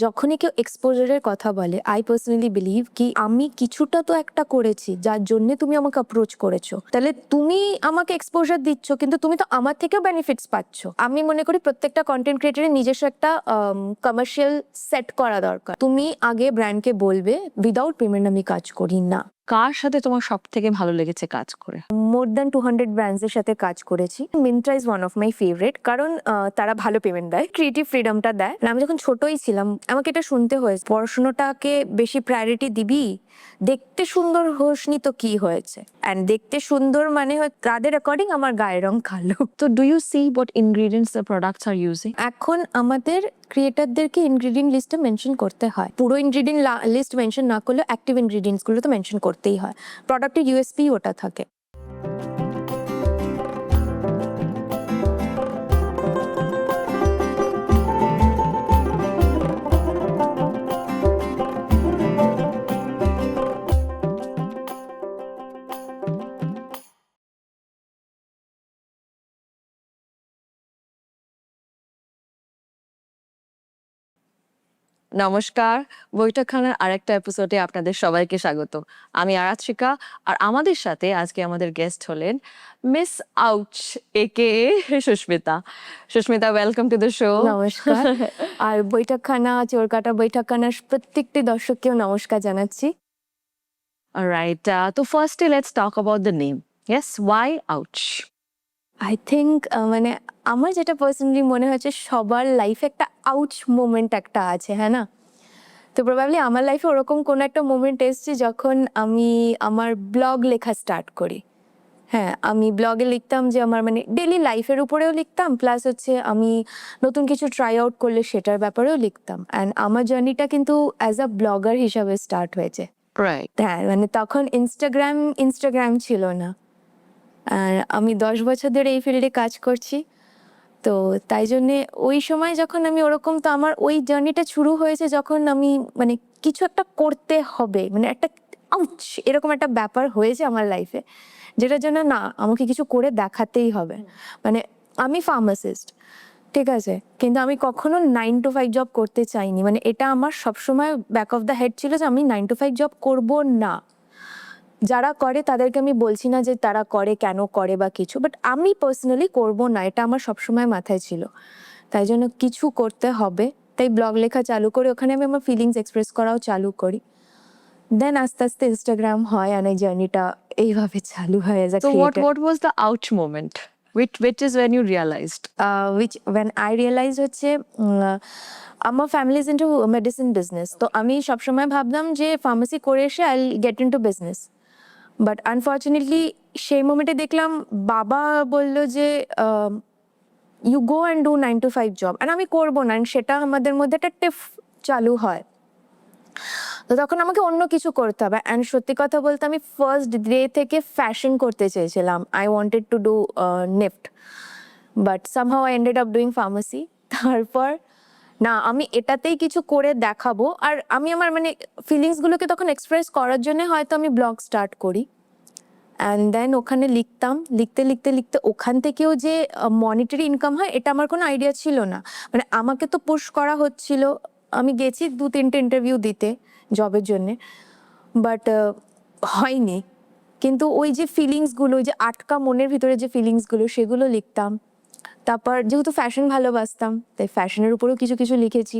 যখনই কেউ এক্সপোজারের কথা বলে আই পার্সোনালি বিলিভ কি আমি কিছুটা তো একটা করেছি যার জন্য তুমি আমাকে অ্যাপ্রোচ করেছো, তাহলে তুমি আমাকে এক্সপোজার দিচ্ছ কিন্তু তুমি তো আমার থেকেও বেনিফিটস পাচ্ছ। আমি মনে করি প্রত্যেকটা কন্টেন্ট ক্রিয়েটারের নিজস্ব একটা কমার্শিয়াল সেট করা দরকার। তুমি আগে ব্র্যান্ডকে বলবে উইদাউট পেমেন্ট আমি কাজ করি না। কার সাথে তোমার সব থেকে ভালো লেগেছে কাজ করে? মোর দ্যান 200 ব্র্যান্ডসের সাথে কাজ করেছি। Myntra is one of my favourite, কারণ তারা ভালো পেমেন্ট দেয়, ক্রিয়েটিভ ফ্রিডমটা দেয়। আমি যখন ছোটই ছিলাম আমাকে এটা শুনতে হয়েছে, পড়াশোনাটাকে বেশি প্রায়োরিটি দিবি, দেখতে সুন্দর হোসনি তো কি হয়েছে। অ্যান্ড দেখতে সুন্দর মানে তাদের অ্যাকর্ডিং আমার গায়ের রং কালো। তো do you see what ingredients the products are using? এখন আমাদের ক্রিয়েটারদেরকে ইনগ্রিডিয়েন্ট লিস্টে মেনশন করতে হয়। পুরো ইনগ্রিডিয়েন্ট লিস্ট মেনশন না করলেও অ্যাক্টিভ ইনগ্রিডিয়েন্টস গুলো তো মেনশন করতেই হয়। প্রোডাক্টের ইউএসপি ওটা থাকে। নমস্কার, বৈঠকখানার আরেকটা এপিসোডে আপনাদের সবাইকে স্বাগত। আমি আরাত্রিকা, আর আমাদের সাথে আজকে আমাদের গেস্ট হলেন miss Ouch AKA Sushmita. Sushmita, welcome to the show. নমস্কার। আর বৈঠকখানা, চোরকাটা বৈঠকখানার প্রত্যেকটি দর্শককেও নমস্কার জানাচ্ছি। রাইট, তো ফার্স্টে let's talk about the name. Yes, why Ouch? I think মানে আমার যেটা পার্সোনালি মনে হচ্ছে সবার লাইফে একটা আউচ মোমেন্ট একটা আছে, হ্যাঁ না? তো প্রবাবলি আমার লাইফে ওরকম কোনো একটা মোমেন্ট এসছে যখন আমি আমার ব্লগ লেখা স্টার্ট করি। হ্যাঁ, আমি ব্লগে লিখতাম যে আমার মানে ডেলি লাইফের উপরেও লিখতাম, প্লাস হচ্ছে আমি নতুন কিছু ট্রাই আউট করলে সেটার ব্যাপারেও লিখতাম। অ্যান্ড আমার জার্নিটা কিন্তু অ্যাজ আ ব্লগার হিসাবে স্টার্ট হয়েছে। রাইট। হ্যাঁ, মানে তখন ইনস্টাগ্রাম ছিল না। আর আমি 10 বছর ধরে এই ফিল্ডে কাজ করছি। তো তাই জন্যে ওই সময় যখন আমি ওরকম, তো আমার ওই জার্নিটা শুরু হয়েছে যখন আমি মানে কিছু একটা করতে হবে, মানে একটা আউচ এরকম একটা ব্যাপার হয়েছে আমার লাইফে, যেটার জন্য না আমাকে কিছু করে দেখাতেই হবে। মানে আমি ফার্মাসিস্ট, ঠিক আছে, কিন্তু আমি কখনো 9 to 5 জব করতে চাইনি। মানে এটা আমার সবসময় ব্যাক অফ দ্য হেড ছিল যে আমি 9 to 5 জব করব না। যারা করে তাদেরকে আমি বলছি না যে তারা করে কেন করে বা কিছু, বাট আমি পার্সোনালি করব না, এটা আমার সবসময় মাথায় ছিল। তাই জন্য কিছু করতে হবে, তাই ব্লগ লেখা চালু করি, ওখানে আমি আমার ফিলিংস এক্সপ্রেস করাও চালু করি। দেন আস্তে আস্তে ইনস্টাগ্রাম হয়, আর এই জার্নিটা এইভাবে চালু হয় as a So creator. what was the ouch moment? Which is when you realized? When I realized হচ্ছে আমার family is into medicine business. তো আমি সবসময় ভাবলাম যে ফার্মাসি করে এসে I will get into business. But unfortunately সেই মোমেন্টে দেখলাম বাবা বললো যে you go and do 9 to 5 job, and আমি করবো না। অ্যান্ড সেটা আমাদের মধ্যে একটা টিফ চালু হয়। তো তখন আমাকে অন্য কিছু করতে হবে। অ্যান্ড সত্যি কথা বলতে আমি ফার্স্ট ডে থেকে ফ্যাশন করতে চেয়েছিলাম। I wanted to do NEFT, but somehow I ended up doing pharmacy. তারপর না, আমি এটাতেই কিছু করে দেখাবো। আর আমি আমার মানে ফিলিংসগুলোকে তখন এক্সপ্রেস করার জন্য হয়তো আমি ব্লগ স্টার্ট করি। অ্যান্ড দেন ওখানে লিখতাম, লিখতে লিখতে লিখতে ওখান থেকেও যে মনিটারি ইনকাম হয় এটা আমার কোনো আইডিয়া ছিল না। মানে আমাকে তো পুশ করা হচ্ছিল। আমি গেছি 2-3টে ইন্টারভিউ দিতে জবের জন্যে, বাট হয়নি। কিন্তু ওই যে ফিলিংসগুলো, ওই যে আটকা মনের ভিতরে যে ফিলিংসগুলো, সেগুলো লিখতাম। তারপর যেহেতু ফ্যাশন ভালোবাসতাম তাই ফ্যাশনের উপরেও কিছু কিছু লিখেছি।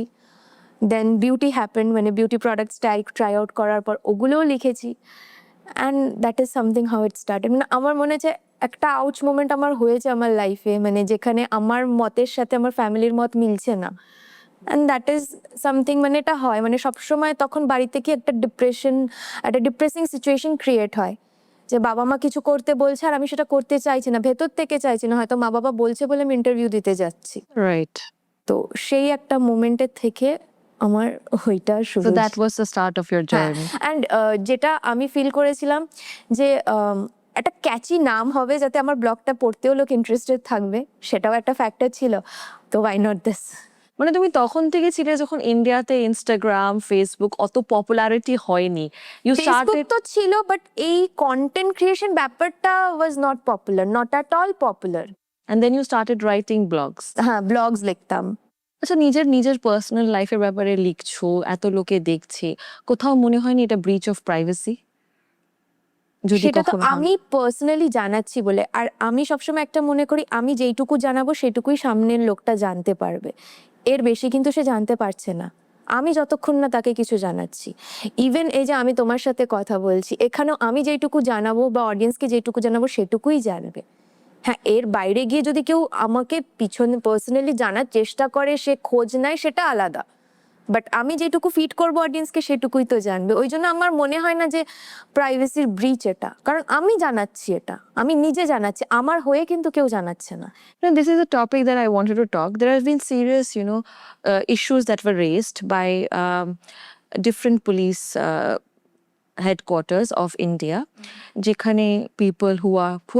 দেন বিউটি হ্যাপেন, মানে বিউটি প্রোডাক্টস ট্রাই আউট করার পর ওগুলোও লিখেছি। And that is something how it started. মানে আমার মনে হচ্ছে একটা আউচ মোমেন্ট আমার হয়েছে আমার লাইফে, মানে যেখানে আমার মতের সাথে আমার ফ্যামিলির মত মিলছে না। অ্যান্ড দ্যাট ইজ সামথিং, মানে এটা হয় মানে সবসময় তখন বাড়িতে কি একটা ডিপ্রেসিং সিচুয়েশন ক্রিয়েট হয় যে বাবা মা কিছু করতে বলছে আর আমি সেটা করতে চাইছি না, ভেতর থেকে চাইছি না, হয়তো মা বাবা বলছে বলে আমি ইন্টারভিউ দিতে যাচ্ছি। Right. তো সেই একটা মোমেন্টের থেকে আমার ওইটা শুরু। So that was the start of your journey. And যেটা আমি ফিল করেছিলাম যে একটা ক্যাচি নাম হবে যাতে আমার ব্লগটা পড়তেও লোক ইন্টারেস্টেড থাকবে, সেটাও একটা ফ্যাক্টর ছিল। তো ওয়াই নট দিস। মানে তুমি তখন থেকে ছিলে যখন ইন্ডিয়াতে ইনস্টাগ্রাম, ফেসবুক অত পপুলারিটি হয়নি। ইউ ফেসবুক স্টার্টেড, তো ছিল, বাট এই কন্টেন্ট ক্রিয়েশন ব্যাপারটা was not popular, not at all popular. and then you started writing blogs. হ্যাঁ, ব্লগস লিখতাম। আচ্ছা, নিজের নিজের পার্সোনাল লাইফের ব্যাপারে লিখছো, এত লোকে দেখছে, কোথাও মনে হয়নি এটা ব্রিচ অফ প্রাইভেসি? যদি সেটা তো কখনো হয়। আমি পার্সোনালি জানাচ্ছি বলে, আর আমি সবসময় একটা মনে করি আমি যেইটুকু জানাবো সেটুকুই সামনের লোকটা জানতে পারবে, এর বেশি কিন্তু সে জানতে পারছে না আমি যতক্ষণ না তাকে কিছু জানাচ্ছি। ইভেন এই যে আমি তোমার সাথে কথা বলছি, এখানেও আমি যেইটুকু জানাবো বা অডিয়েন্সকে যেটুকু জানাবো সেটুকুই জানবে। হ্যাঁ, এর বাইরে গিয়ে যদি কেউ আমাকে পিছনে পার্সোনালি জানার চেষ্টা করে, সে খোঁজ নেয়, সেটা আলাদা। বাট আমি যেটুকু ফিট করবো অডিয়েন্সকে সেটুকুই তো জানবে। ওই জন্য আমার মনে হয় না যে প্রাইভেসির ব্রিচ এটা, কারণ আমি জানাচ্ছি, এটা আমি নিজে জানাচ্ছি, আমার হয়ে কিন্তু কেউ জানাচ্ছে না। No, this is a topic that I wanted to talk. There have been serious, issues that were raised by different police headquarters of India, যেখানে people who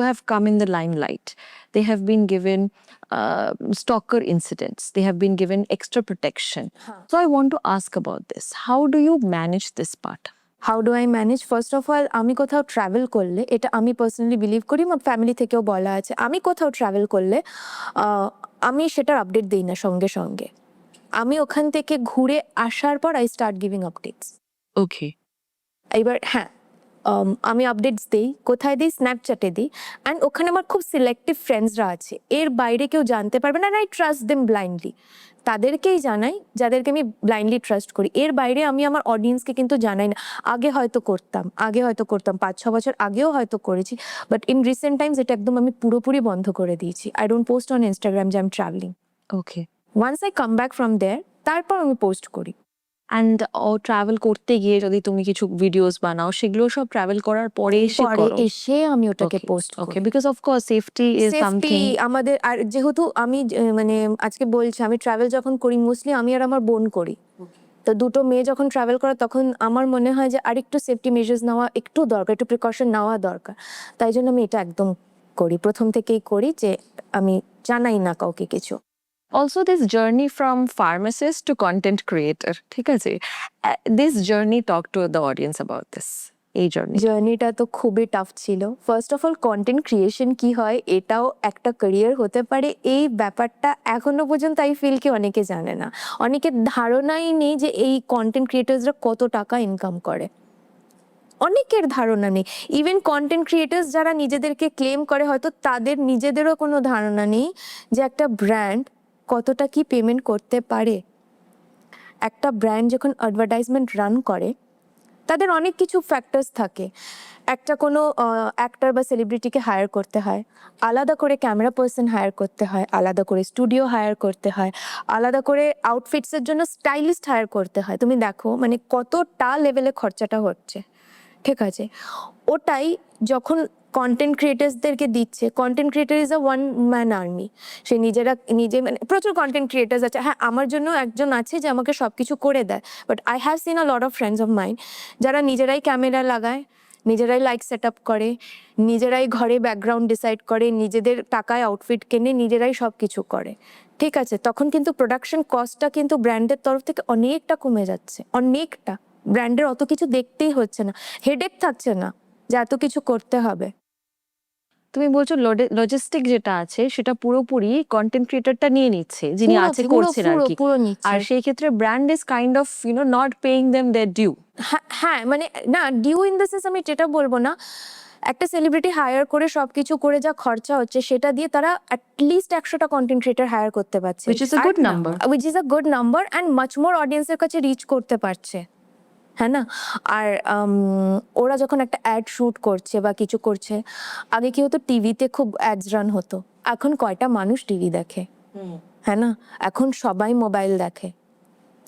have come in the limelight, they have been given stalker incidents. They have been given extra protection. So I want to ask about this. How do you manage this part? How do I manage? First of all, আমি কোথাও travel করলে, এটা আমি personally believe করি, আমার family থেকেও বলা আছে, আমি কোথাও ট্রাভেল করলে আমি সেটার আপডেট দিই না সঙ্গে সঙ্গে। আমি ওখান থেকে ঘুরে আসার পর I start giving updates. Okay. এবার হ্যাঁ, আমি আপডেটস দিই, কোথায় দিই? স্ন্যাপচ্যাটে দিই। অ্যান্ড ওখানে আমার খুব সিলেক্টিভ ফ্রেন্ডসরা আছে, এর বাইরে কেউ জানতে পারবে না। আই ট্রাস্ট দেম ব্লাইন্ডলি, তাদেরকেই জানাই যাদেরকে আমি ব্লাইন্ডলি ট্রাস্ট করি। এর বাইরে আমি আমার অডিয়েন্সকে কিন্তু জানাই না। আগে হয়তো করতাম 5-6 বছর আগেও হয়তো করেছি, বাট ইন রিসেন্ট টাইমস এটা একদম আমি পুরোপুরি বন্ধ করে দিয়েছি। I don't post on Instagram যে I am travelling. Okay. Once I come back from there, তারপর আমি পোস্ট করি। অ্যান্ড ট্রাভেল করতে গিয়ে যদি তুমি কিছু ভিডিওস বানাও, সেগুলো সব ট্রাভেল করার পরে এসে পরে করো? এসে আমি ওটাকে পোস্ট করি। Okay, because of course safety is safety something. আমাদের, আর যেহেতু আমি মানে আজকে বলছি, আমি ট্রাভেল যখন করি মোস্টলি আমি আর আমার বোন করি, তো দুটো মেয়ে যখন ট্রাভেল করে তখন আমার মনে হয় যে আরেকটু সেফটি মেজার্স নেওয়া একটু দরকার, একটু প্রিকশন নেওয়া দরকার। তাই জন্য আমি এটা একদম করি, প্রথম থেকেই করি যে আমি জানাই না কাউকে কিছু। Also, this journey from pharmacist to content creator, ঠিক আছে? This journey, talk to the audience about this. এই জার্নি। জার্নিটা তো খুবই টাফ ছিল। First of all, content creation কি হয় এটাও একটা ক্যারিয়ার হতে পারে, এই ব্যাপারটা এখনো পর্যন্ত আই ফিল কি অনেকে জানে না। অনেকের ধারণাই নেই যে এই কন্টেন্ট ক্রিয়েটার্সরা কত টাকা ইনকাম করে, অনেকের ধারণা নেই। ইভেন কন্টেন্ট ক্রিয়েটার্স যারা নিজেদেরকে ক্লেম করে, হয়তো তাদের নিজেদেরও কোনো ধারণা নেই যে একটা ব্র্যান্ড কতটা কি পেমেন্ট করতে পারে। একটা ব্র্যান্ড যখন অ্যাডভার্টাইজমেন্ট রান করে, তাদের অনেক কিছু ফ্যাক্টরস থাকে। একটা কোনো অ্যাক্টর বা সেলিব্রিটিকে হায়ার করতে হয়, আলাদা করে ক্যামেরা পার্সন হায়ার করতে হয়, আলাদা করে স্টুডিও হায়ার করতে হয়, আলাদা করে আউটফিটসের জন্য স্টাইলিস্ট হায়ার করতে হয়। তুমি দেখো মানে কতটা লেভেলে খরচাটা হচ্ছে, ঠিক আছে? ওটাই যখন কন্টেন্ট ক্রিয়েটার্সদেরকে দিচ্ছে, content creator is a one man army. সে নিজে মানে প্রচুর কন্টেন্ট ক্রিয়েটার্স আছে। হ্যাঁ, আমার জন্য একজন আছে যে আমাকে সব কিছু করে দেয়, but I have seen a lot of friends of mind যারা নিজেরাই ক্যামেরা লাগায়, নিজেরাই লাইট সেট আপ করে, নিজেরাই ঘরে ব্যাকগ্রাউন্ড ডিসাইড করে, নিজেদের টাকায় আউটফিট কেনে, নিজেরাই সব কিছু করে, ঠিক আছে? তখন কিন্তু প্রোডাকশন কস্টটা কিন্তু ব্র্যান্ডের তরফ থেকে অনেকটা কমে যাচ্ছে, অনেকটা। ব্র্যান্ডের অত কিছু দেখতেই হচ্ছে না, হেডেক থাকছে না যে এত কিছু করতে হবে। তুমি বলছো লজিস্টিক যেটা আছে সেটা পুরোপুরি কন্টেন্ট ক্রিয়েটরটা নিয়ে নিচ্ছে, যিনি আছে করছেন আর কি। পুরো নিচ্ছে। আর সেই ক্ষেত্রে brand is kind of not paying them their due. হ্যাঁ মানে না, ডিউ ইন দ্য সেন্স আমি যেটা বলবো না, একটা সেলিব্রিটি হায়ার করে সবকিছু করে যা খরচা হচ্ছে সেটা দিয়ে তারা অ্যাটলিস্ট 100টা কন্টেন্ট ক্রিয়েটর হায়ার করতে পারছে, Which is a good number. Which is a good number, and much more অডিয়েন্সের কাছে রিচ করতে পারছে, হ্যাঁ না? আর ওরা যখন একটা অ্যাড শুট করছে বা কিছু করছে, আগে কি হতো, টিভিতে খুব অ্যাডস রান হতো, এখন কয়টা মানুষ টিভি দেখে, হ্যাঁ না? এখন সবাই মোবাইল দেখে।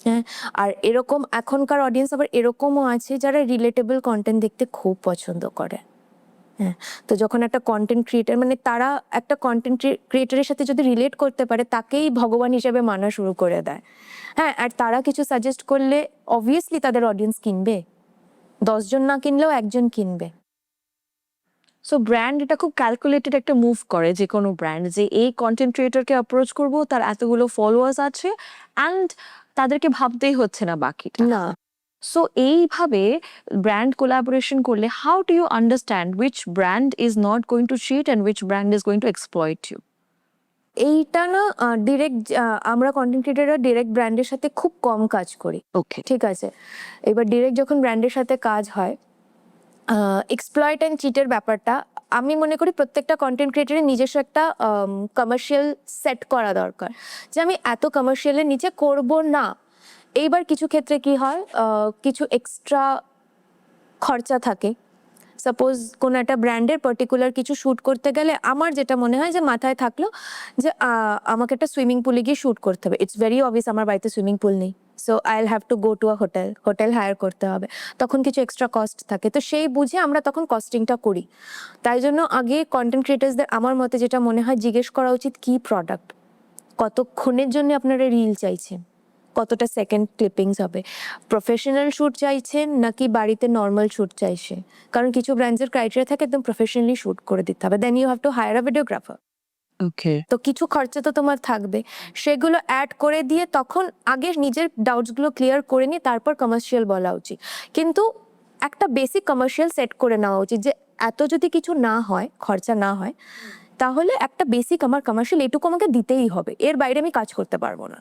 হ্যাঁ, আর এরকম এখনকার অডিয়েন্স আবার এরকমও আছে যারা রিলেটেবল কন্টেন্ট দেখতে খুব পছন্দ করে। হ্যাঁ, তো যখন একটা কন্টেন্ট ক্রিয়েটার, মানে তারা একটা কন্টেন্ট ক্রিয়েটারের সাথে যদি রিলেট করতে পারে, তাকেই ভগবান হিসেবে মানা শুরু করে দেয়। হ্যাঁ, আর তারা কিছু সাজেস্ট করলে অবভিয়াসলি তাদের অডিয়েন্স কিনবে, 10 জন না কিনলেও একজন কিনবে। সো ব্র্যান্ড এটা খুব ক্যালকুলেটেড একটা মুভ করে, যে কোনো ব্র্যান্ড, যে এই কন্টেন্ট ক্রিয়েটরকে অ্যাপ্রোচ করব, তার এতগুলো ফলোয়ার্স আছে, অ্যান্ড তাদেরকে ভাবতেই হচ্ছে না বাকিটা। না, সো এইভাবে ব্র্যান্ড কোলাবোরেশন করলে, how do you understand which brand is not going to cheat and which brand is going to exploit you? এইটা না ডিরেক্ট, আমরা কন্টেন্ট ক্রিয়েটাররা ডিরেক্ট ব্র্যান্ডের সাথে খুব কম কাজ করি। ওকে, ঠিক আছে, এবার ডিরেক্ট যখন ব্র্যান্ডের সাথে কাজ হয়, এক্সপ্লয়েট অ্যান্ড চিটের ব্যাপারটা আমি মনে করি প্রত্যেকটা কন্টেন্ট ক্রিয়েটারের নিজস্ব একটা কমার্শিয়াল সেট করা দরকার, যে আমি এত কমার্শিয়ালের নিচে করব না। এইবার কিছু ক্ষেত্রে কি হয়, কিছু এক্সট্রা খরচা থাকে। সাপোজ কোনো একটা ব্র্যান্ডের পার্টিকুলার কিছু শ্যুট করতে গেলে আমার যেটা মনে হয় যে মাথায় থাকলো যে আমাকে একটা সুইমিং পুলে গিয়ে শ্যুট করতে হবে, ইটস ভেরি অবভিয়াস আমার বাড়িতে সুইমিং পুল নেই, so I will have to go to a hotel hire করতে হবে, তখন কিছু এক্সট্রা কস্ট থাকে, তো সেই বুঝে আমরা তখন কস্টিংটা করি। তাই জন্য আগে কন্টেন্ট ক্রিয়েটার্সদের আমার মতে যেটা মনে হয় জিজ্ঞেস করা উচিত কি প্রোডাক্ট, কতক্ষণের জন্য আপনারা রিল চাইছেন, কতটা সেকেন্ড ক্লিপিংস হবে, প্রফেশনাল শ্যুট চাইছেন নাকি বাড়িতে নর্মাল শ্যুট চাইছে, কারণ কিছু ব্র্যান্ডসের ক্রাইটেরিয়া থাকে একদম প্রফেশনালি শ্যুট করে দিতে হবে, then you have to hire a videographer. Okay, তো কিছু খরচা তো তোমার থাকবে, সেগুলো অ্যাড করে দিয়ে তখন আগে নিজের ডাউটসগুলো ক্লিয়ার করে নিয়ে তারপর কমার্শিয়াল বলা উচিত। কিন্তু একটা বেসিক কমার্শিয়াল সেট করে নেওয়া উচিত, যে এত যদি কিছু না হয়, খরচা না হয়, তাহলে একটা বেসিক আমার কমার্শিয়াল এটুকু আমাকে দিতেই হবে, এর বাইরে আমি কাজ করতে পারবো না।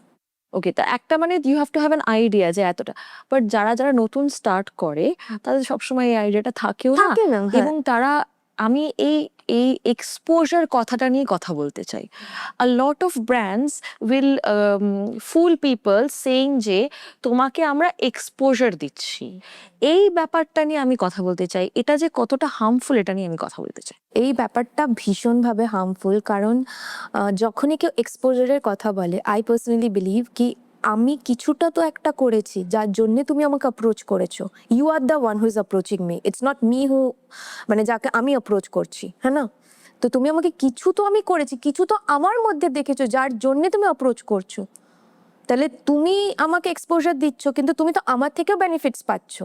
ওকে। তা একটা মানে you have to have an idea যে এতটা, বাট যারা যারা নতুন স্টার্ট করে তাদের সবসময় এই আইডিয়াটা থাকেও না, থাকে না, হ্যাঁ। এবং তারা, আমি এই এই এক্সপোজার কথাটা নিয়ে কথা বলতে চাই। A lot of brands will fool people saying যে তোমাকে আমরা এক্সপোজার দিচ্ছি, এই ব্যাপারটা নিয়ে আমি কথা বলতে চাই। এটা যে কতটা হার্মফুল এটা নিয়ে আমি কথা বলতে চাই। এই ব্যাপারটা ভীষণভাবে হার্মফুল, কারণ যখনই কেউ এক্সপোজারের কথা বলে, আই পার্সোনালি বিলিভ কি আমি কিছুটা তো একটা করেছি যার জন্য তুমি আমাকে অ্যাপ্রোচ করেছো, you are the one who is approaching me, it's not me who, মানে যাকে আমি অ্যাপ্রোচ করছি, হ্যাঁ না? তো তুমি আমাকে কিছু তো আমি করেছি, কিছু তো আমার মধ্যে দেখেছো যার জন্য তুমি অ্যাপ্রোচ করছো, তাহলে তুমি আমাকে এক্সপোজার দিচ্ছ কিন্তু তুমি তো আমার থেকেও বেনিফিটস পাচ্ছ,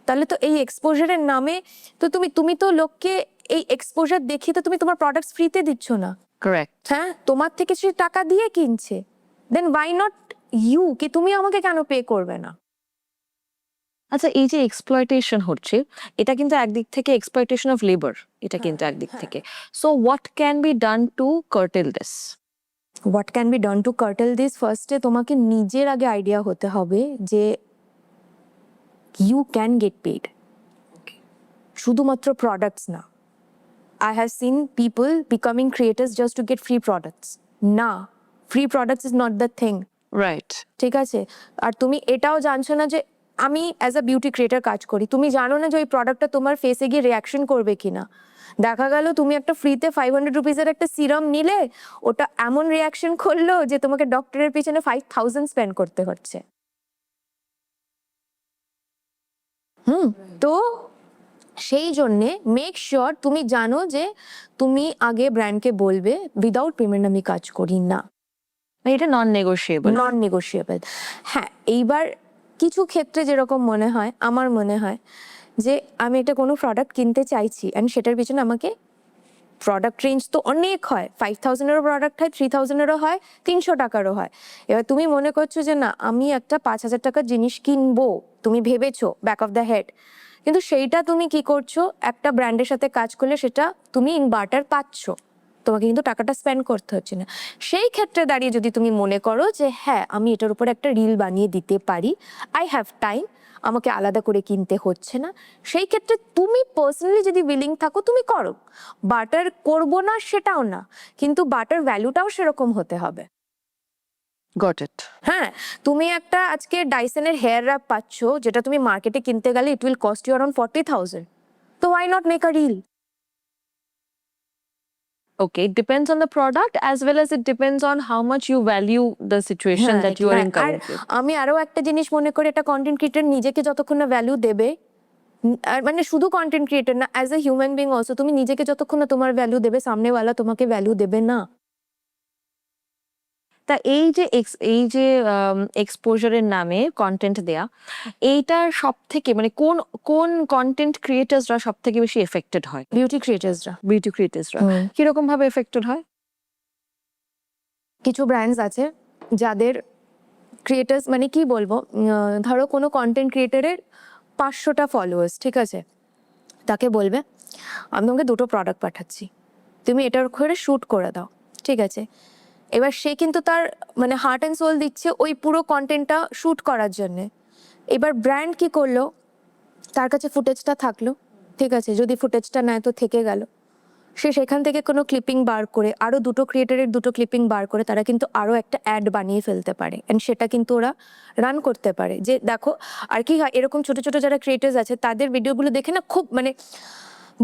তাহলে তো এই এক্সপোজারের নামে তো তুমি তো লোককে এই এক্সপোজার দেখিয়ে তো তুমি তোমার প্রোডাক্টস ফ্রিতে দিচ্ছ না। কারেক্ট। হ্যাঁ, তোমার থেকে সে টাকা দিয়ে কিনছে, দেন ওয়াই নট ইউ, কি তুমি আমাকে কেন পে করবে না? আচ্ছা, এই যে এক্সপ্লয়টেশন হচ্ছে, এটা কিন্তু একদিক থেকে এক্সপ্লয়টেশন অফ লেবার, এটা কিন্তু একদিক থেকে। So what can be done to curtail this? What can be done to curtail this, ফার্স্টে তোমাকে নিজের আগে আইডিয়া হতে হবে যে ইউ ক্যান গেট পেড, শুধুমাত্র প্রোডাক্টস না। I have seen people becoming creators just to get free products, না, free products is not the thing. Right. ঠিক আছে, আর তুমি এটাও জানছো না যে আমি অ্যাজ আ বিউটি ক্রিয়েটার কাজ করি, তুমি জানো না যে ওই প্রোডাক্টটা তোমার ফেসে গিয়ে রিয়াকশন করবে কিনা। দেখা গেল তুমি একটা ফ্রিতে 500 রুপিসের একটা সিরাম নিলে, ওটা এমন রিয়াকশন করলো যে তোমাকে ডক্টরের পিছনে 5000 স্পেন্ড করতে হচ্ছে। তো সেই জন্যে মেক শিওর তুমি জানো যে তুমি আগে ব্র্যান্ডকে বলবে উইদাউট পেমেন্ট আমি কাজ করি না, এটা নন নেগোশিয়েবল। নন নেগোশিয়েবল। হ্যাঁ, এইবার কিছু ক্ষেত্রে যেরকম মনে হয়, আমার মনে হয় যে আমি একটা কোনো প্রোডাক্ট কিনতে চাইছি অ্যান্ড সেটার পিছনে আমাকে, প্রোডাক্ট রেঞ্জ তো অনেক হয়, 5000-এরও প্রোডাক্ট হয়, 3000-এরও হয়, 300 টাকারও হয়। এবার তুমি মনে করছো যে না আমি একটা 5000 টাকার জিনিস কিনবো, তুমি ভেবেছো ব্যাক অফ দ্য হেড, কিন্তু সেইটা তুমি কি করছো, একটা ব্র্যান্ডের সাথে কাজ করলে সেটা তুমি ইন বার্টার পাচ্ছ, তোমাকে কিন্তু টাকাটা স্পেন্ড করতে হচ্ছে না। সেই ক্ষেত্রে দাঁড়িয়ে যদি তুমি মনে করো যে হ্যাঁ আমি এটার উপর একটা রিল বানিয়ে দিতে পারি, আই হ্যাভ টাইম, আমাকে আলাদা করে কিনতে হচ্ছে না, সেই ক্ষেত্রে তুমি পার্সোনালি যদি উইলিং থাকো তুমি করো। বাটার করবো না সেটাও না, কিন্তু বাটার ভ্যালুটাও সেরকম হতে হবে। Got it. হ্যাঁ, তুমি একটা আজকে ডাইসনের হেয়ার র্যাপ পাচ্ছ যেটা তুমি মার্কেটে কিনতে গেলে it will cost you around 40,000, তো why not make a reel? Okay, it depends on the product as well as it depends on how much you value the situation that you are in আর currently. আমি আরো একটা জিনিস মনে করি, একটা content creator নিজেকে যতক্ষণ না ভ্যালু দেবে, আর মানে শুধু কন্টেন্ট ক্রিয়েটর না, as a human being also, তুমি নিজেকে যতক্ষণ না তোমার ভ্যালু দেবে, সামনেওয়ালা তোমাকে ভ্যালু দেবে না। তা এই যে এক্সপোজারের নামে কন্টেন্ট দেয়া, এইটার সব থেকে মানে কোন কোন কন্টেন্ট ক্রিয়েটার্সরা সব থেকে বেশি এফেক্টেড হয়? বিউটি ক্রিয়েটার্সরা। বিউটি ক্রিয়েটার্সরা কিরকম ভাবে এফেক্টেড হয়? কিছু ব্র্যান্ডস আছে যাদের ক্রিয়েটার্স, মানে কি বলবো, ধরো কোনো কন্টেন্ট ক্রিয়েটারের 500টা ফলোয়ার্স, ঠিক আছে, তাকে বলবে আমি তোমাকে 2টো প্রোডাক্ট পাঠাচ্ছি, তুমি এটার করে শ্যুট করে দাও, ঠিক আছে, এবার সে কিন্তু তার মানে হার্ট অ্যান্ড সোল দিচ্ছে ওই পুরো কন্টেন্টটা শ্যুট করার জন্যে। এবার ব্র্যান্ড কি করলো, তার কাছে ফুটেজটা থাকলো, ঠিক আছে, যদি ফুটেজটা নেয় তো থেকে গেল, সে সেখান থেকে কোনো ক্লিপিং বার করে আরও দুটো ক্রিয়েটারের দুটো ক্লিপিং বার করে তারা কিন্তু আরও একটা অ্যাড বানিয়ে ফেলতে পারে, অ্যান্ড সেটা কিন্তু ওরা রান করতে পারে। যে দেখো, আর কি হয়, এরকম ছোট ছোট যারা ক্রিয়েটার্স আছে তাদের ভিডিওগুলো দেখে না, খুব মানে